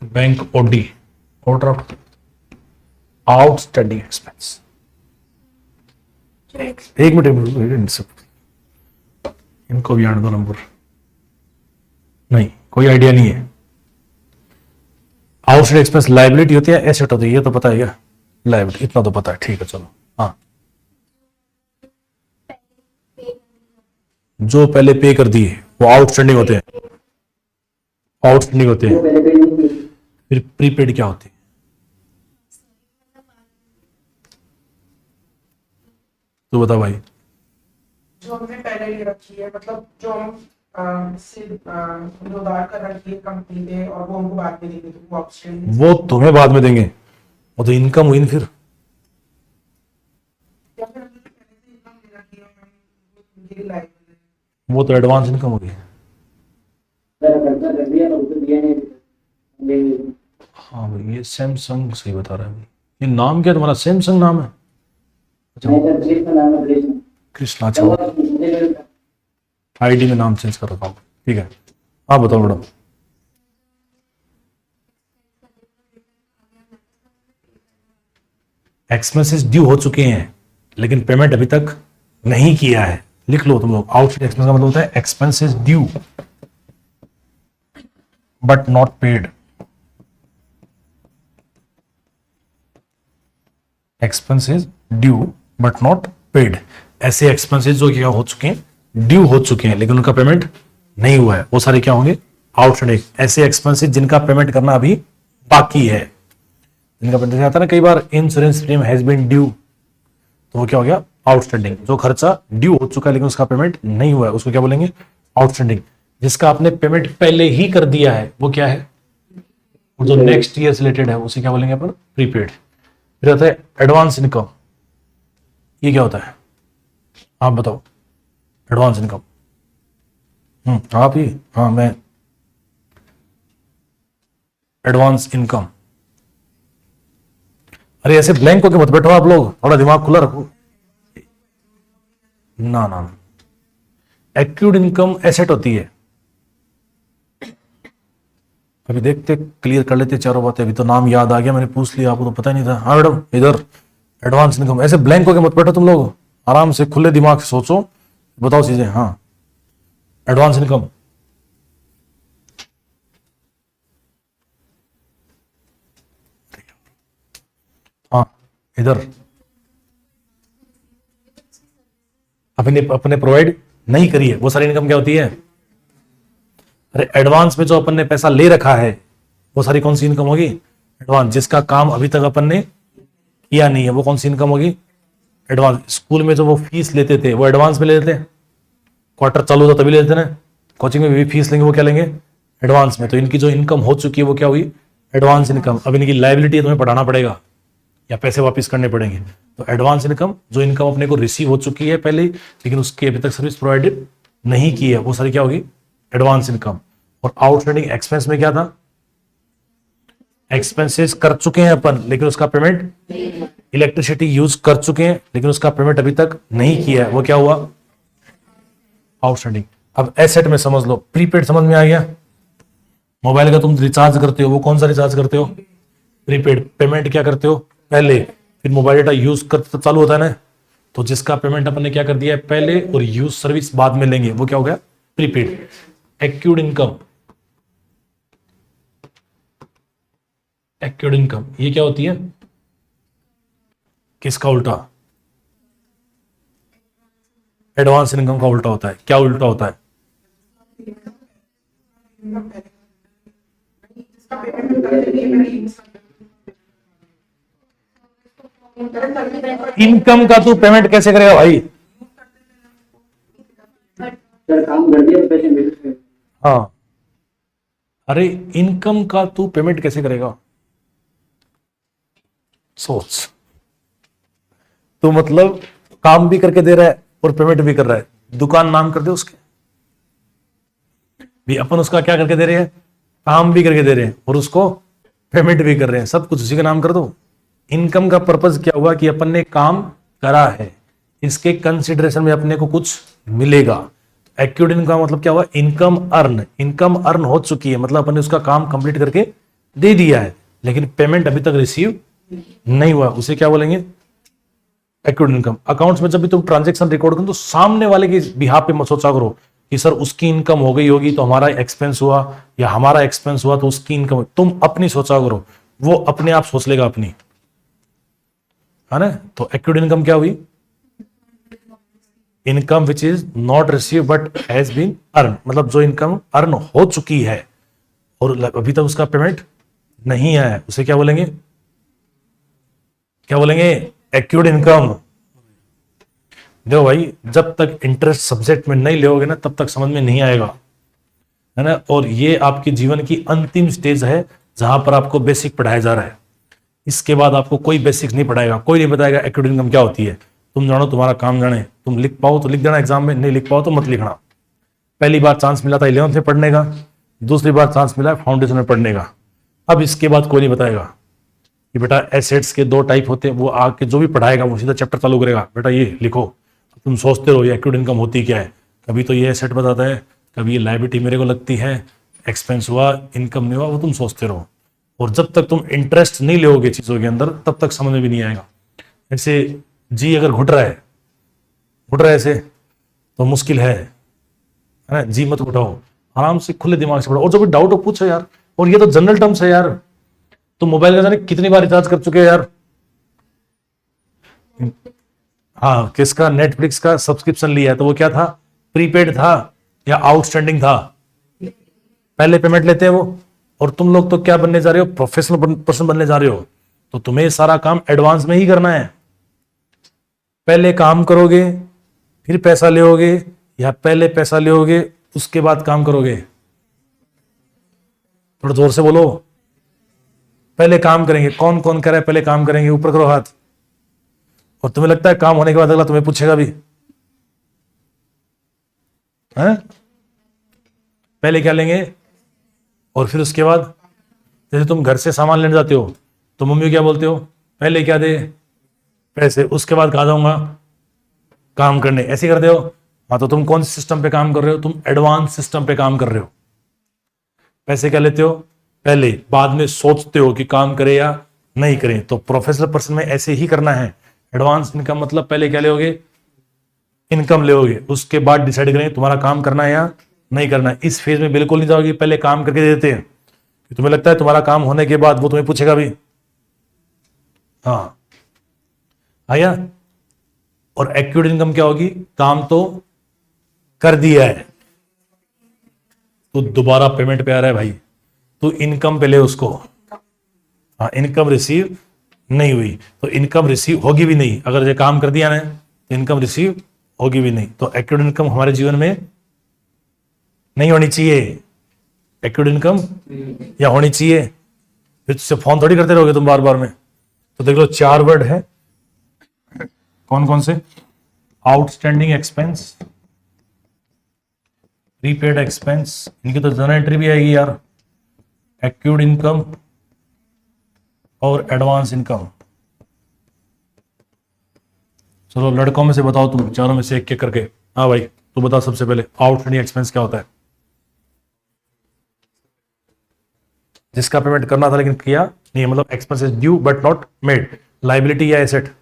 Bank OD, overdraft, outstanding expense. एक मिनट, इनको भी आने दो नंबर। नहीं कोई आइडिया नहीं है। आउटस्टैंडिंग एक्सपेंस लाइबिलिटी होती है, एसेट होती है, ये तो पता है क्या? लाइबिलिटी, इतना तो पता है। ठीक है चलो। हाँ जो पहले पे कर दिए वो आउटस्टैंडिंग होते हैं, आउटस्टैंडिंग होते हैं। फिर प्रीपेड क्या होते हैं? तो बता भाई। जो हमने पहले ले रखी है, मतलब जो हम उधार कर रखी है कंपनी पे और वो हमको बाद में देंगे, तो वो ऑप्शन वो तुम्हें बाद में देंगे, वो तो इनकम हुई ना फिर। या फिर हमने पहले से इनकम ले रखी है और हम उनके लायक है। वो तो एडवांस इनकम होगी। हाँ भाई, ये सैमसंग सही बता रहा है भाई। ये नाम क्या है तुम्हारा? सैमसंग नाम है? अच्छा, कृष्णा। अच्छा, आईडी में नाम चेंज कर रखा हूँ, ठीक है। आप बताओ मैडम। एक्सपेंसेस ड्यू हो चुके हैं लेकिन पेमेंट अभी तक नहीं किया है। लिख लो तुम लोग, आउटस्टैंडिंग एक्सपेंस का मतलब होता है expenses due but not paid. Expenses due but not paid, ऐसे एक्सपेंसेस जो क्या हो चुके हैं, ड्यू हो चुके हैं लेकिन उनका पेमेंट नहीं हुआ है, वो सारे क्या होंगे? आउटस्टैंडिंग। ऐसे एक्सपेंसेस जिनका पेमेंट करना अभी बाकी है, जिनका पेमेंट आता है ना कई बार, insurance premium has been due, तो वो क्या हो गया? आउटस्टैंडिंग। जो खर्चा ड्यू हो चुका है लेकिन उसका पेमेंट नहीं हुआ है उसको क्या बोलेंगे? आउटस्टैंडिंग। जिसका आपने पेमेंट पहले ही कर दिया है वो क्या है? और जो नेक्स्ट ईयर से रिलेटेड है उसे क्या बोलेंगे अपन? प्रीपेड। फिर आता है एडवांस इनकम। ये क्या होता है? आप बताओ। Advance income. आप ही? हाँ मैं। Advance income. अरे ऐसे ब्लैंक होके मत बैठो आप लोग, थोड़ा दिमाग खुला रखो। ना ना, एक्यूड इनकम एसेट होती है। अभी देखते क्लियर कर लेते चारों बातें। अभी तो नाम याद आ गया, मैंने पूछ लिया, आपको तो पता ही नहीं था। हाँ मैडम इधर। Advance income. ऐसे ब्लैंक होके मत बैठो तुम लोग, आराम से खुले दिमाग से सोचो, बताओ चीजें। हाँ, एडवांस इनकम। हाँ इधर। अपने अपने प्रोवाइड नहीं करी है वो सारी इनकम क्या होती है? अरे एडवांस में जो अपन ने पैसा ले रखा है वो सारी कौन सी इनकम होगी? एडवांस। जिसका काम अभी तक अपन ने किया नहीं है वो कौन सी इनकम होगी? एडवांस। स्कूल में जो वो फीस लेते थे वो एडवांस में ले लेते हैं, क्वार्टर चालू होता तभी लेते ना। कोचिंग में भी फीस लेंगे वो क्या लेंगे? एडवांस में। तो इनकी जो इनकम हो चुकी है वो क्या हुई? Advance income. अब इनकी लायबिलिटी तुम्हें पढ़ाना पड़ेगा या पैसे वापस करने पड़ेंगे। तो एडवांस इनकम, जो इनकम अपने को रिसीव हो चुकी है पहले ही लेकिन उसकी अभी तक सर्विस प्रोवाइडेड नहीं की है वो सारी क्या होगी? Advance income. और आउटस्टैंडिंग एक्सपेंस में क्या था? एक्सपेंसेस कर चुके हैं अपन लेकिन उसका पेमेंट, इलेक्ट्रिसिटी यूज कर चुके हैं लेकिन उसका पेमेंट अभी तक नहीं किया है, वो क्या हुआ? आउटस्टैंडिंग। अब एसेट में समझ लो, प्रीपेड समझ में आ गया? मोबाइल का तुम रिचार्ज करते हो, वो कौन सा रिचार्ज करते हो? प्रीपेड। पेमेंट क्या करते हो? पहले, फिर मोबाइल डाटा यूज कर चालू होता है ना, तो जिसका पेमेंट अपन ने क्या कर दिया है पहले और यूज सर्विस बाद में लेंगे वो क्या हो गया? Prepaid. Accrued income. Accrued income ये क्या होती है? किसका उल्टा? एडवांस इनकम का उल्टा होता है। क्या उल्टा होता है? जिसका पेमेंट कर देंगे मेरी इनकम का तू पेमेंट कैसे करेगा भाई? सर काम कर दिया पैसे मिल गए। हाँ, अरे इनकम का तू पेमेंट कैसे करेगा? सोच। तो मतलब काम भी करके दे रहा है और पेमेंट भी कर रहा है। दुकान नाम कर दे उसके, भी अपन उसका क्या करके दे रहे हैं? काम भी करके दे रहे हैं और उसको पेमेंट भी कर रहे हैं, सब कुछ उसी का नाम कर दो। इनकम का पर्पज क्या हुआ? कि अपन ने काम करा है, इसके कंसिडरेशन में अपने को कुछ मिलेगा। एक्यूड इनकम का मतलब क्या हुआ? Income earn. इनकम अर्न हो चुकी है मतलब अपन ने उसका काम कंप्लीट करके दे दिया है लेकिन पेमेंट अभी तक रिसीव नहीं हुआ, उसे क्या बोलेंगे? Accrued income. अकाउंट्स में जब भी तुम ट्रांजेक्शन रिकॉर्ड करो तो सामने वाले के बिहाफ पे मत सोचा करो कि सर उसकी इनकम हो गई होगी तो हमारा एक्सपेंस हुआ, या हमारा एक्सपेंस हुआ तो उसकी इनकम। तुम अपनी सोचा करो, वो अपने आप सोच लेगा अपनी, है ना? तो एक्यूड इनकम क्या हुई? Income which is not receive but has been earn, मतलब जो इनकम अर्न हो चुकी है और अभी तक उसका पेमेंट नहीं आया है, उसे क्या बोलेंगे, क्या बोलेंगे, एक्यूड इनकम। देखो भाई, जब तक इंटरेस्ट सब्जेक्ट में नहीं लोगे ना तब तक समझ में नहीं आएगा, है ना। और ये आपके जीवन की अंतिम स्टेज है जहां पर आपको बेसिक पढ़ाया जा रहा है। इसके बाद आपको कोई बेसिक्स नहीं पढ़ाएगा, कोई नहीं बताएगा एक्यूड इनकम क्या होती है। तुम जानो, तुम्हारा काम जाने, तुम लिख पाओ तो लिख देना एग्जाम में, नहीं लिख पाओ तो मत लिखना। पहली बार चांस मिला था 11th में पढ़ने का, दूसरी बार चांस मिला है फाउंडेशन में पढ़ने का। अब इसके बाद कोई नहीं बताएगा कि बेटा एसेट्स के 2 टाइप होते हैं, वो आके जो भी पढ़ाएगा वो सीधा चैप्टर चालू करेगा, बेटा ये लिखो। तुम सोचते रहो ये एक्यूड इनकम होती क्या है, कभी तो ये एसेट बताता है, कभी ये लायबिलिटी मेरे को लगती है, एक्सपेंस हुआ, इनकम नहीं हुआ, वो तुम सोचते रहो। और जब तक तुम इंटरेस्ट नहीं लोगे चीजों के अंदर तब तक समझ में भी नहीं आएगा। ऐसे जी अगर घुट रहा है ऐसे तो मुश्किल है ना, जी मत उठाओ, आराम से खुले दिमाग से पढ़ो, और जो भी डाउट हो पूछो यार। और ये तो जनरल टर्म्स है यार, तो मोबाइल का जाने कितनी बार रिचार्ज कर चुके हो यार। हाँ, किसका, नेटफ्लिक्स का सब्सक्रिप्शन लिया है तो वो क्या था, प्रीपेड था या आउटस्टैंडिंग था, पहले पेमेंट लेते हैं वो। और तुम लोग तो क्या बनने जा रहे हो, प्रोफेशनल पर्सन बनने जा रहे हो, तो तुम्हें सारा काम एडवांस में ही करना है। पहले काम करोगे फिर पैसा लोगे, या पहले पैसा लोगे उसके बाद काम करोगे, थोड़ा जोर से बोलो। पहले काम करेंगे, कौन कौन कह रहा है पहले काम करेंगे, ऊपर करो हाथ। और तुम्हें लगता है काम होने के बाद अगला तुम्हें पूछेगा भी, है? पहले क्या लेंगे और फिर उसके बाद, जैसे तुम घर से सामान लेने जाते हो तो मम्मी क्या बोलते हो, पहले क्या दे, पैसे, उसके बाद कहा जाऊंगा काम करने, ऐसे करते हो। हाँ, तो तुम कौन से सिस्टम पे काम कर रहे हो, तुम एडवांस सिस्टम पे काम कर रहे हो। पैसे क्या लेते हो पहले, बाद में सोचते हो कि काम करे या नहीं करे। तो प्रोफेशनल पर्सन में ऐसे ही करना है। एडवांस इनकम मतलब पहले क्या लोगे, इनकम लोगे, उसके बाद डिसाइड करेंगे तुम्हारा काम करना है या नहीं करना है। इस फेज में बिल्कुल नहीं जाओगे, पहले काम करके दे देते हैं, तुम्हें लगता है तुम्हारा काम होने के बाद वो तुम्हें पूछेगा भी। हाँ आया। और एक्यूड इनकम क्या होगी, काम तो कर दिया है तो दोबारा पेमेंट पे आ रहा है भाई, तो इनकम पे ले उसको। हाँ, इनकम रिसीव नहीं हुई तो इनकम रिसीव होगी भी नहीं, अगर ये काम कर दिया ना तो इनकम रिसीव होगी भी नहीं। तो एक्यूड इनकम हमारे जीवन में नहीं होनी चाहिए। एक्यूड इनकम या होनी चाहिए, फिर तुझसे फोन थोड़ी करते रहोगे तुम बार बार में। तो देख लो 4 वर्ड है, कौन कौन से, आउटस्टैंडिंग एक्सपेंस, प्रीपेड एक्सपेंस, इनकी तो जर्नल एंट्री भी आएगी यार, एक्यूड इनकम और एडवांस इनकम। चलो लड़कों में से बताओ, तुम चारों में से एक एक करके। हाँ भाई तू बता सबसे पहले, आउटस्टैंडिंग एक्सपेंस क्या होता है, जिसका पेमेंट करना था लेकिन किया नहीं, मतलब expense is due but not made, liability या एसेट,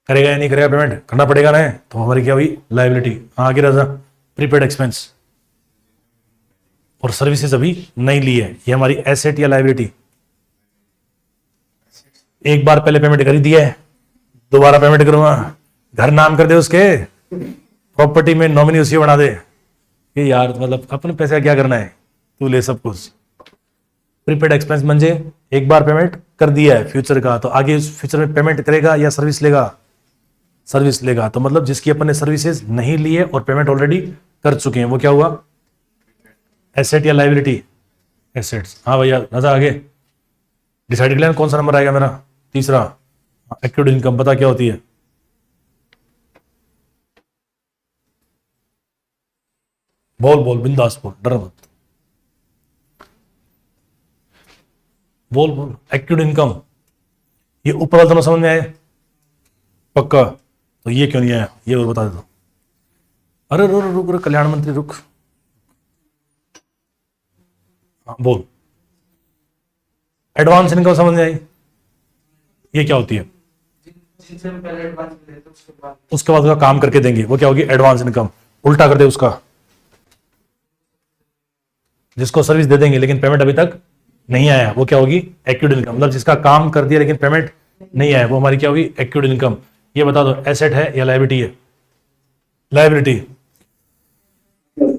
करेगा या नहीं करेगा, पेमेंट करना पड़ेगा ना, तो हमारी क्या हुई, लाइबिलिटी। आगे राजा, प्रीपेड एक्सपेंस, और सर्विसेज अभी नहीं ली है, ये हमारी एसेट या लाइबिलिटी। एक बार पहले पेमेंट कर ही दिया है, दोबारा पेमेंट करूंगा, घर नाम कर दे उसके, प्रॉपर्टी में नॉमिनी उसी बना दे, ये यार मतलब अपने पैसे का क्या करना है, तू ले सब कुछ। प्रीपेड एक्सपेंस म्हणजे एक बार पेमेंट कर दिया है फ्यूचर का, तो आगे फ्यूचर में पेमेंट करेगा या सर्विस लेगा, सर्विस लेगा। तो मतलब जिसकी अपन ने सर्विसेज नहीं ली है और पेमेंट ऑलरेडी कर चुके हैं, वो क्या हुआ, एसेट या लाइबिलिटी, एसेट्स। हाँ भैया राजा आगे डिसाइड कर लेना कौन सा नंबर आएगा मेरा, तीसरा। एक्यूड इनकम पता क्या होती है, बोल बोल बिंदास बोल, डर मत, बोल बोल। एक्यूड इनकम, ये ऊपर वाला दोनों समझ में आए पक्का, तो ये क्यों नहीं आया ये और बता देता। अरे रुक रुक रुक, कल्याण मंत्री रुक, हाँ बोल। एडवांस इनकम समझ में आई, ये क्या होती है, जिनसे हम पहले एडवांस लेते हैं उसके बाद उसका काम करके देंगे, वो क्या होगी, एडवांस इनकम। उल्टा कर दे उसका, जिसको सर्विस दे देंगे लेकिन पेमेंट अभी तक नहीं आया, वो क्या होगी, एक्यूड इनकम। मतलब जिसका काम कर दिया लेकिन पेमेंट नहीं आया, वो हमारी क्या होगी, एक्यूड इनकम। ये बता दो, एसेट है या लायबिलिटी है? लायबिलिटी।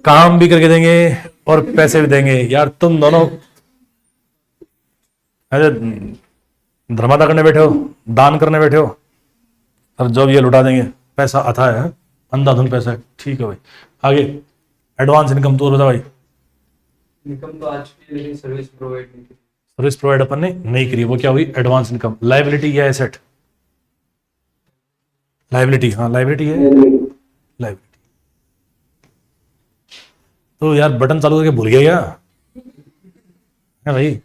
काम भी करके देंगे और पैसे भी देंगे। यार तुम दोनों ऐसे धर्मादा करने बैठे हो, दान करने बैठे हो, और जब ये लुटा देंगे। पैसा आता है, अंधाधुन पैसा है। ठीक है भाई, आगे एडवांस इनकम तो बता भाई। इनकम तो आज की, लेकिन सर्विस प्रोवाइड नहीं की। सर्विस प्रोवाइड अपन ने नहीं करी, वो क्या हुई? Advance income. लायबिलिटी या एसेट? लायबिलिटी, हाँ लायबिलिटी है, लायबिलिटी। तो यार बटन चालू करके भूल गया क्या है भाई?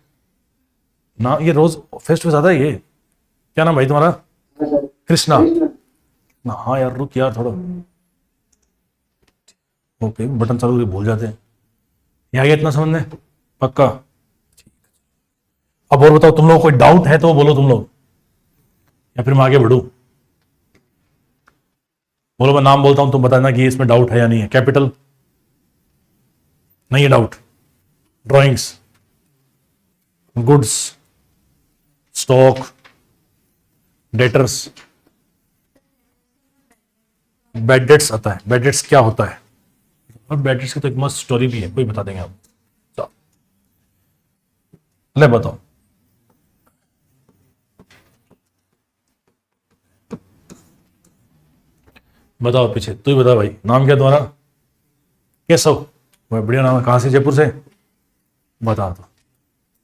ना ये रोज फेस्ट पे आता है ये। क्या नाम भाई तुम्हारा? हाँ सर। कृष्णा। कृष्णा। ना हाँ यार, रुक यार थोड़ा। ओके, बटन चालू करके भूल जाते हैं। ये आ गया इतना समझने? पक्का? अब और बताओ, तुम लोग कोई डाउट है तो बोलो तुम लोग, या फिर मैं आगे बढ़ूं? बोलो, मैं नाम बोलता हूं, तुम बताना कि इसमें डाउट है या नहीं है। कैपिटल नहीं है doubt, drawings, goods, stock, debtors, bad debts आता है। बैड डेट्स क्या होता है? और बैड डेट्स की तो एक मस्त स्टोरी भी है, कोई बता देंगे आप। चलो ले बताओ। बताओ पीछे, तू ही बता भाई। नाम क्या तुम्हारा? केशव। भाई बढ़िया नाम है। कहाँ से? जयपुर से। बता दो,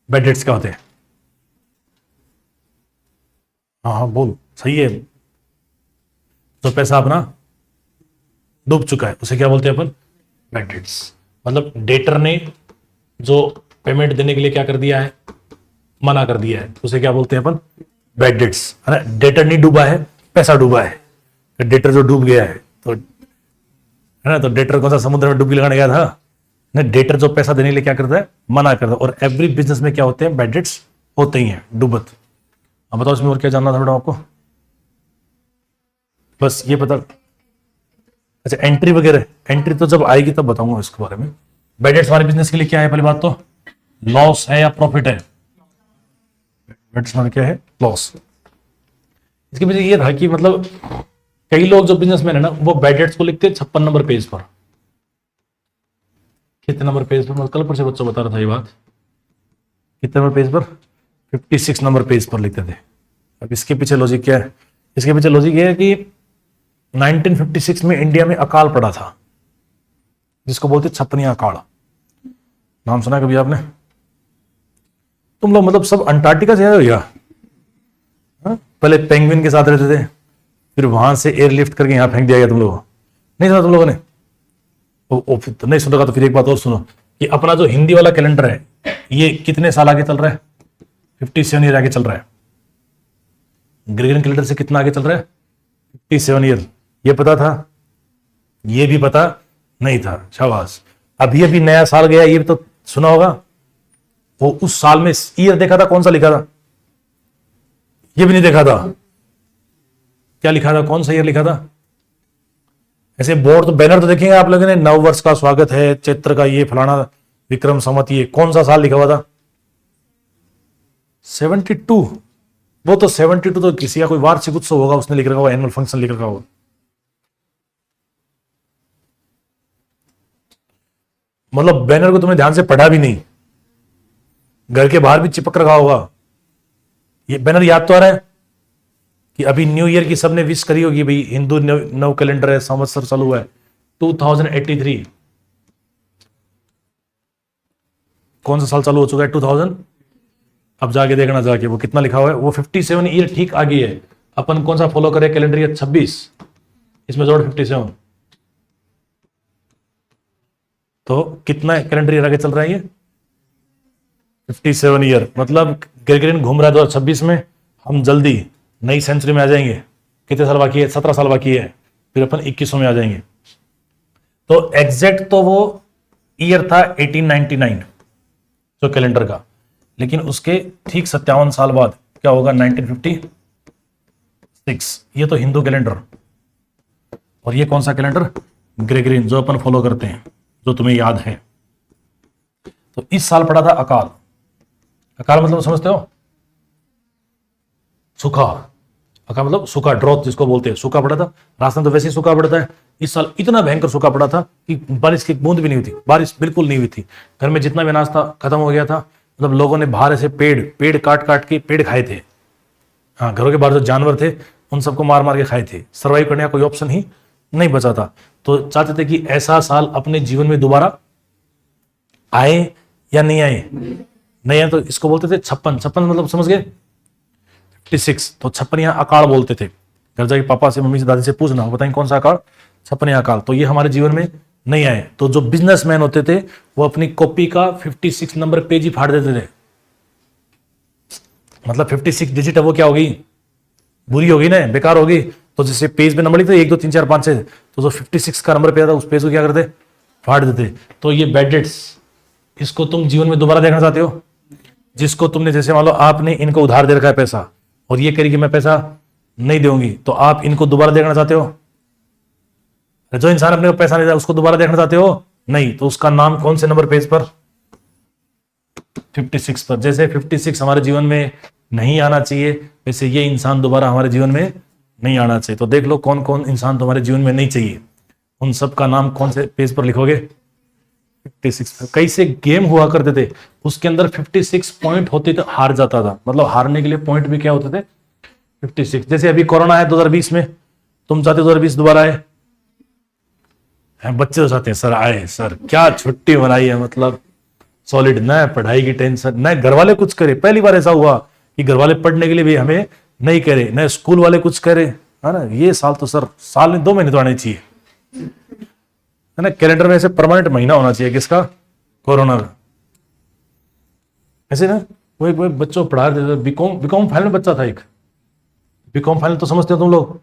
बैड डेट्स क्या होते हैं? हाँ हाँ बोल, सही है। तो पैसा अपना डूब चुका है, उसे क्या बोलते हैं अपन? Bad debts. मतलब डेटर ने जो पेमेंट देने के लिए क्या कर दिया है? मना कर दिया है, उसे क्या बोलते हैं अपन? Bad dates. है ना? डेटर नहीं डूबा है, पैसा डूबा है। डेटर जो डूब गया है तो, है ना, तो डेटर कौन सा समुद्र में डुबकी लगाने गया था? नहीं, डेटर जो पैसा देने के लिए क्या करता है? मना करता है। और एवरी बिजनेस में क्या होते हैं? बैड डेट्स होते ही हैं, डूबत। अब बताओ इसमें और क्या जानना था मैडम आपको? बस ये पता। अच्छा, एंट्री वगैरह, एंट्री तो जब आएगी तब बताऊंगा इसके बारे में। बैड डेट्स हमारे बिजनेस के लिए क्या है? पहली बात तो लॉस है या प्रॉफिट है? बैड डेट्स हमारे क्या है? लॉस। इसके पीछे ये था कि मतलब कई लोग जो बिजनेसमैन है ना, वो बैड डेट्स को लिखते हैं 56 नंबर पेज पर। कितने नंबर पेज पर? मैं कल पर से बच्चों बता रहा था ये बात। कितने नंबर पेज पर? 56 नंबर पेज पर लिखते थे। अब इसके पीछे लॉजिक क्या है? इसके पीछे लॉजिक ये है कि 1956 में इंडिया में अकाल पड़ा था, जिसको बोलते छपनिया अकाल। नाम सुना कभी आपने? तुम लोग मतलब सब अंटार्कटिका से आए हो या? पहले पेंगुइन के साथ रहते थे, फिर वहां से एयरलिफ्ट करके यहां फेंक दिया गया तुम लोगों? नहीं सुना तुम लोगों ने? फिर तो नहीं सुना तो फिर एक बात और सुनो कि अपना जो हिंदी वाला कैलेंडर है, ये कितने साल आगे चल रहा है? 57 ईयर आगे चल रहा है। ग्रेगोरियन कैलेंडर से कितना आगे चल रहा है? 57 ईयर। ये पता था? ये भी पता नहीं था। शाबाश। अभी अभी नया साल गया, ये भी तो सुना होगा। वो उस साल में ईयर देखा था, कौन सा लिखा था? ये भी नहीं देखा था। क्या लिखा था? कौन सा ईयर लिखा था? ऐसे बोर्ड तो बैनर तो देखेंगे आप लोगों ने, नव वर्ष का स्वागत है, चैत्र का ये फलाना, विक्रम संवत, ये कौन सा साल लिखा हुआ था? 72। वो तो 72 तो किसी का कोई वार्षिक उत्सव होगा, उसने लिख रखा होगा, एनुअल फंक्शन लिख रखा होगा। मतलब बैनर को तुमने ध्यान से पढ़ा भी नहीं, घर के बाहर भी चिपक रखा होगा। ये बैनर याद तो आ रहा है कि अभी न्यू ईयर की सबने विश करी होगी भाई, हिंदू नव कैलेंडर है, संवत्सर चालू हुआ है 2083। कौन सा साल चालू हो चुका है? 2000। अब जाके देखना जाके वो कितना लिखा हुआ है। वो 57 ईयर ठीक आगे है। अपन कौन सा फॉलो करें? कैलेंडर ईयर 26, इसमें जोड़ 57, तो कितना कैलेंडर ईयर आगे चल रहा है ये? 57 ईयर। मतलब ग्रेगोरियन घूम रहा है 2026 में, हम जल्दी नई सेंचुरी में आ जाएंगे। कितने साल बाकी है? 17 साल बाकी है, फिर अपन 2100 में आ जाएंगे। तो एग्जैक्ट तो वो ईयर था 1899 जो कैलेंडर का, लेकिन उसके ठीक 57 साल बाद क्या होगा? 1956। ये तो हिंदू कैलेंडर। और ये कौन सा कैलेंडर? ग्रेगोरियन, जो अपन फॉलो करते हैं, जो तुम्हें याद है। तो इस साल पड़ा था अकाल। अकाल मतलब समझते हो? सूखा। अकाल मतलब सूखा, ड्रॉथ जिसको बोलते हैं, सूखा पड़ा था। राजस्थान तो वैसे ही सूखा पड़ता है, इस साल इतना भयंकर सूखा पड़ा था कि बारिश की एक बूंद भी नहीं हुई थी, बारिश बिल्कुल नहीं हुई थी। घर में जितना भी अनाज था खत्म हो गया था। मतलब लोगों ने बाहर ऐसे पेड़ काट काट के पेड़ खाए थे। हाँ, घरों के बाहर जो जानवर थे उन सबको मार मार के खाए थे। सर्वाइव करने का कोई ऑप्शन ही नहीं बचा था। तो चाहते थे कि ऐसा साल अपने जीवन में दोबारा आए या नहीं आए। नहीं आए तो इसको बोलते थे 56 मतलब समझ गए 56। तो 56 यहाँ अकाल बोलते थे। घर जाके पापा से, मम्मी से, दादी से पूछना, बताएं कौन सा अकाल, 56 यहाँ अकाल। तो ये हमारे जीवन में नहीं आए। तो जो बिजनेसमैन होते थे वो अपनी कॉपी का 56 नंबर पेज ही फाड़ देते थे। मतलब 56 डिजिट है वो क्या होगी, बुरी होगी ना, बेकार होगी। तो जैसे पेज में नंबर लिखते 1 2 3 4 5 6, तो जो 56 का नंबर पेज था उस पेज को क्या करते, फाड़ देते। तो ये बैड डेट्स, इसको तुम जीवन में दोबारा देखना चाहते हो। जिसको तुमने, जैसे मान लो आपने इनको उधार दे रखा है पैसा और ये करी कि मैं पैसा नहीं दूंगी, तो आप इनको दोबारा देखना चाहते हो। जो इंसान अपने को पैसा नहीं दे उसको दोबारा देखना चाहते हो नहीं। तो उसका नाम कौन से नंबर पेज पर, 56 पर। जैसे 56 हमारे जीवन में नहीं आना चाहिए, वैसे ये इंसान दोबारा हमारे जीवन में नहीं आना चाहिए। तो देख लो कौन कौन इंसान तुम्हारे जीवन में नहीं चाहिए, उन सब का नाम कौन से पेज पर लिखोगे, 56 पर। कई से गेम हुआ करते थे, उसके अंदर 56 पॉइंट होते थे, हार जाता था। मतलब हारने के लिए पॉइंट भी क्या होते थे, 56। जैसे अभी कोरोना है 2020 में, तुम चाहते 2020 दोबारा आए, बच्चे तो चाहते हैं सर आए, सर क्या छुट्टी बनाई है, मतलब सॉलिड, न पढ़ाई की टेंशन, न घर वाले कुछ करे। पहली बार ऐसा हुआ कि घर वाले पढ़ने के लिए भी हमें नहीं करे, न स्कूल वाले कुछ करे, है ना। ये साल तो सर, साल में 2 महीने तो आने चाहिए, है ना। कैलेंडर में ऐसे परमानेंट महीना होना चाहिए किसका, कोरोना का। ऐसे ना वो एक बच्चों को पढ़ा देते, बीकॉम फाइनल बच्चा था एक। बीकॉम फाइनल तो समझते हो तुम लोग,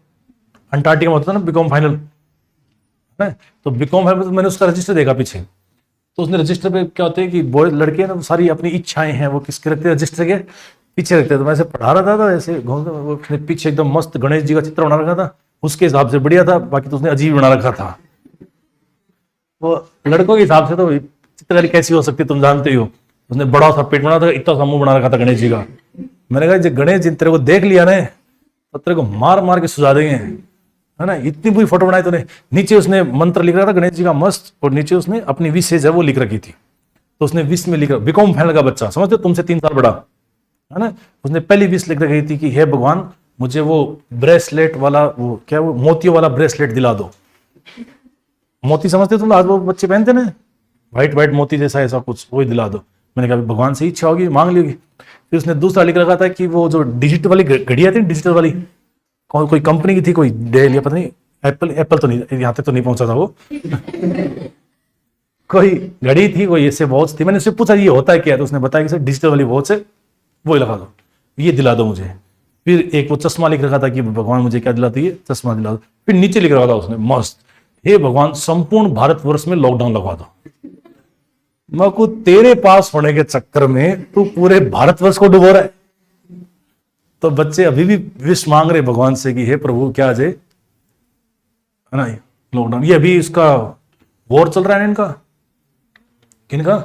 अंटार्कटिका में होता था ना बीकॉम फाइनल, है। तो बीकॉम फाइनल मैंने उसका रजिस्टर देखा पीछे। तो उसने रजिस्टर पे क्या होते हैं कि बॉय लड़के ना सारी अपनी इच्छाएं हैं वो किसके रखते हैं, रजिस्टर के पीछे रखते हैं। तो मैं ऐसे पढ़ा रहा था ऐसे घूमते, वो उसने पीछे एकदम मस्त गणेश जी का चित्र बना रखा था, उसके हिसाब से बढ़िया था। बाकी तो उसने अजीब बना रखा था। वो लड़कों के हिसाब से तो चित्रकारी कैसी हो सकती है तुम जानते ही हो। उसने बड़ा सा पेट बना था, इतना सा मुंह बना रखा था गणेश जी का। मैंने कहा गणेश जी तेरे को देख लिया ना तो तेरे को मार मार के सुझा देंगे, है ना। इतनी बुरी फोटो बनाई तूने। नीचे उसने मंत्र लिख रहा था गणेश जी का मस्त, और नीचे उसने अपनी विशेष है वो लिख रखी थी। तो उसने विश में लिख रहा, बीकॉम फाइनल का बच्चा समझते हो, तुमसे 3 साल बड़ा, है ना। उसने पहली विश लिख रखी थी कि हे भगवान मुझे वो ब्रेसलेट वाला, वो क्या, वो मोतियों वाला ब्रेसलेट दिला दो। मोती समझते हो तुम, आज वो बच्चे पहनते ना, व्हाइट व्हाइट मोती जैसा ऐसा कुछ, वही दिला दो। मैंने कहा भगवान से इच्छा होगी मांग ली। फिर उसने दूसरा लिख रखा था कि वो जो डिजिटल वाली घड़ियां थी, डिजिटल वाली, कोई कंपनी की थी, कोई डेल या पता नहीं, एप्पल तो नहीं, यहाँ तक तो नहीं पहुंचा था वो कोई घड़ी थी, कोई ऐसे वॉच थी। मैंने उससे पूछा ये होता है क्या, तो उसने बताया कि सर डिजिटल वाली वॉच है, वो लगा दो, ये दिला दो मुझे। फिर एक वो चश्मा लिख रखा था कि भगवान मुझे क्या दिलाती है, चश्मा दिला दो। फिर नीचे लिख रखा था उसने मस्त, हे भगवान संपूर्ण भारतवर्ष में लॉकडाउन लगवा दो। मैं को तेरे पास होने के चक्कर में तू पूरे भारतवर्ष को डुबो रहा है। तो बच्चे अभी भी विश मांग रहे भगवान से कि हे प्रभु क्या आ जाए, है ना, लॉकडाउन। ये अभी इसका वॉर चल रहा है इनका, किनका,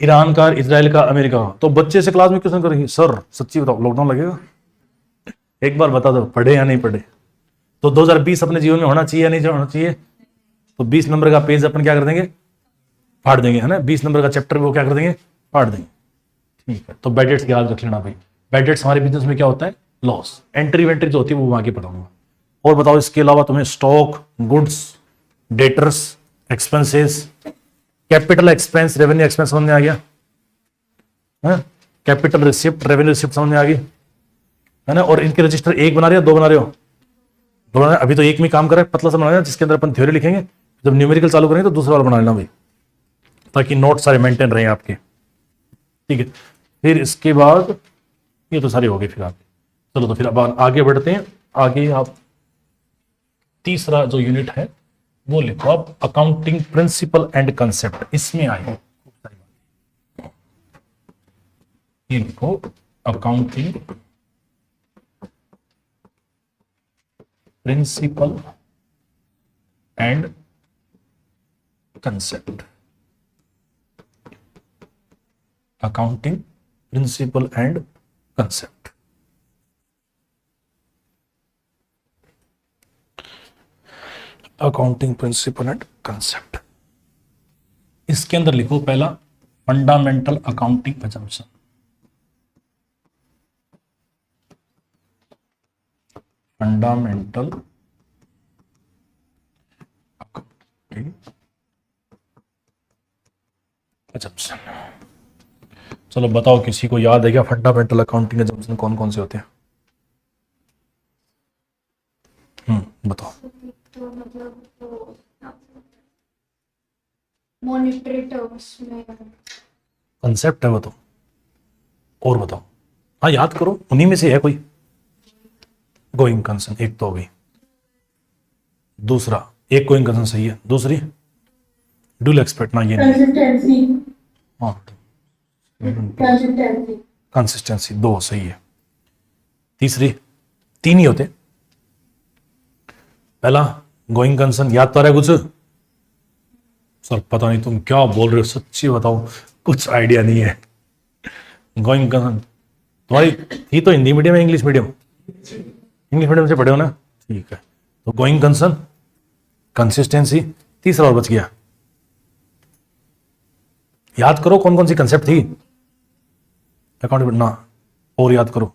ईरान का, इजराइल का, अमेरिका का। तो बच्चे से क्लास में क्वेश्चन करेंगे, सर सच्ची बताओ लॉकडाउन लगेगा, एक बार बता दो पढ़े या नहीं पढ़े। तो 2020 अपने जीवन में होना चाहिए या नहीं होना चाहिए। तो 20 नंबर का पेज अपन क्या कर देंगे, फाड़ देंगे, है ना। 20 नंबर का चैप्टर वो क्या कर देंगे, फाड़ देंगे। ठीक है, तो बैड डेट्स याद रख लेना भाई। बैड डेट्स हमारे बिजनेस में क्या होता है, लॉस। एंट्री वेंट्री जो होती है वो आगे पढ़ाऊंगा। और बताओ इसके अलावा तुम्हें stock, goods, debtors, expenses, capital expense, revenue expense समझ में आ गया, है। कैपिटल रिसिप्ट, रेवेन्यू रिसिप्ट समझ में आ गई, है ना। और इनके रजिस्टर एक बना रहे हो, 2 बना रहे हो, 2 बना रहे हो। अभी तो एक में काम कर रहा है, पतला सा बना रहे जिसके अंदर अपन थ्योरी लिखेंगे। जब न्यूमेरिकल चालू करेंगे तो दूसरा वाला बना लेना भाई, ताकि नोट सारे मेंटेन रहे आपके। ठीक है, फिर इसके बाद ये तो सारी हो गई फिर आपकी। चलो तो फिर अब आगे बढ़ते हैं। आगे आप तीसरा जो यूनिट है वो लिखो आप, अकाउंटिंग प्रिंसिपल एंड कंसेप्ट। इसमें आए ये लिखो, accounting principle and concept. Accounting principle and concept. Accounting principle and concept. इसके अंदर लिखो पहला fundamental accounting assumption. Fundamental accounting assumption. चलो बताओ, किसी को याद है क्या फंडामेंटल अकाउंटिंग अजम्पशन कौन कौन से होते हैं? बताओ। तो मतलब मॉनिटरी टर्म्स में कंसेप्ट है वो तो, और बताओ। हाँ याद करो, उन्हीं में से है कोई। गोइंग कंसर्न एक तो हो गई, दूसरा एक गोइंग कंसर्न सही है, दूसरी ड्यूल एक्सपेक्ट ना ये नहीं। कंसिस्टेंसी हाँ कंसिस्टेंसी कंसिस्टेंसी दो सही है। तीसरी, तीन ही होते। पहला गोइंग कंसर्न याद तो आ रहा है कुछ? सर पता नहीं तुम क्या बोल रहे हो, सच्ची बताओ कुछ आइडिया नहीं है। गोइंग कंसर्न तुम्हारी थी तो हिंदी मीडियम है इंग्लिश मीडियम? इंग्लिश मीडियम से पढ़े हो ना, ठीक है। तो गोइंग कंसर्न, कंसिस्टेंसी, तीसरा और बच गया। याद करो कौन कौन सी कंसेप्ट थी अकाउंटेबिलिटी ना, और याद करो।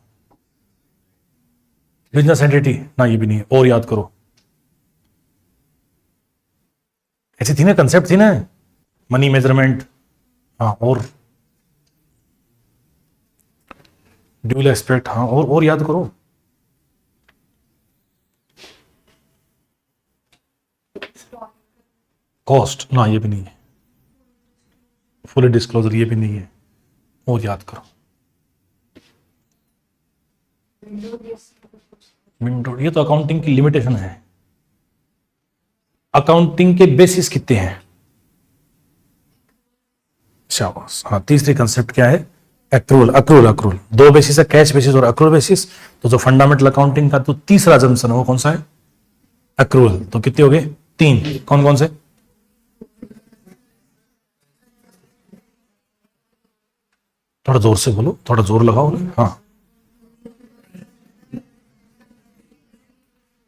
बिजनेस एंटिटी ना, ये भी नहीं है, और याद करो। ऐसी थी ना कंसेप्ट, थी ना मनी मेजरमेंट, हाँ, और ड्यूल एस्पेक्ट, हाँ, और याद करो। कॉस्ट ना, ये भी नहीं है। फुल डिस्क्लोजर, ये भी नहीं है, और याद करो। विंडो, ये तो अकाउंटिंग की लिमिटेशन है। अकाउंटिंग के बेसिस कितने हैं? शाबाश। हाँ, तीसरी कंसेप्ट क्या है? एक्रूअल। अक्रूअल, अक्रूअल दो बेसिस है, कैश बेसिस और अक्रूअल बेसिस। तो जो फंडामेंटल अकाउंटिंग का तो तीसरा जम्पशन है वो कौन सा है? अक्रूअल। तो कितने हो गए? तीन। कौन कौन से? थोड़ा जोर से बोलो, थोड़ा जोर लगाओ। हाँ,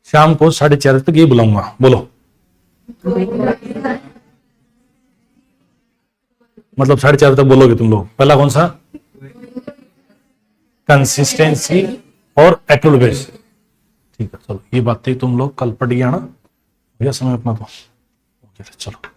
शाम को 4:30 तक ये बुलाऊंगा, बोलो। मतलब 4:30 तक बोलोगे तुम लोग। पहला कौन सा? कंसिस्टेंसी और एक्रूअल बेस। ठीक है, चलो ये बातें तुम लोग कल पढ़ गया ना भैया, समय अपना तो चलो।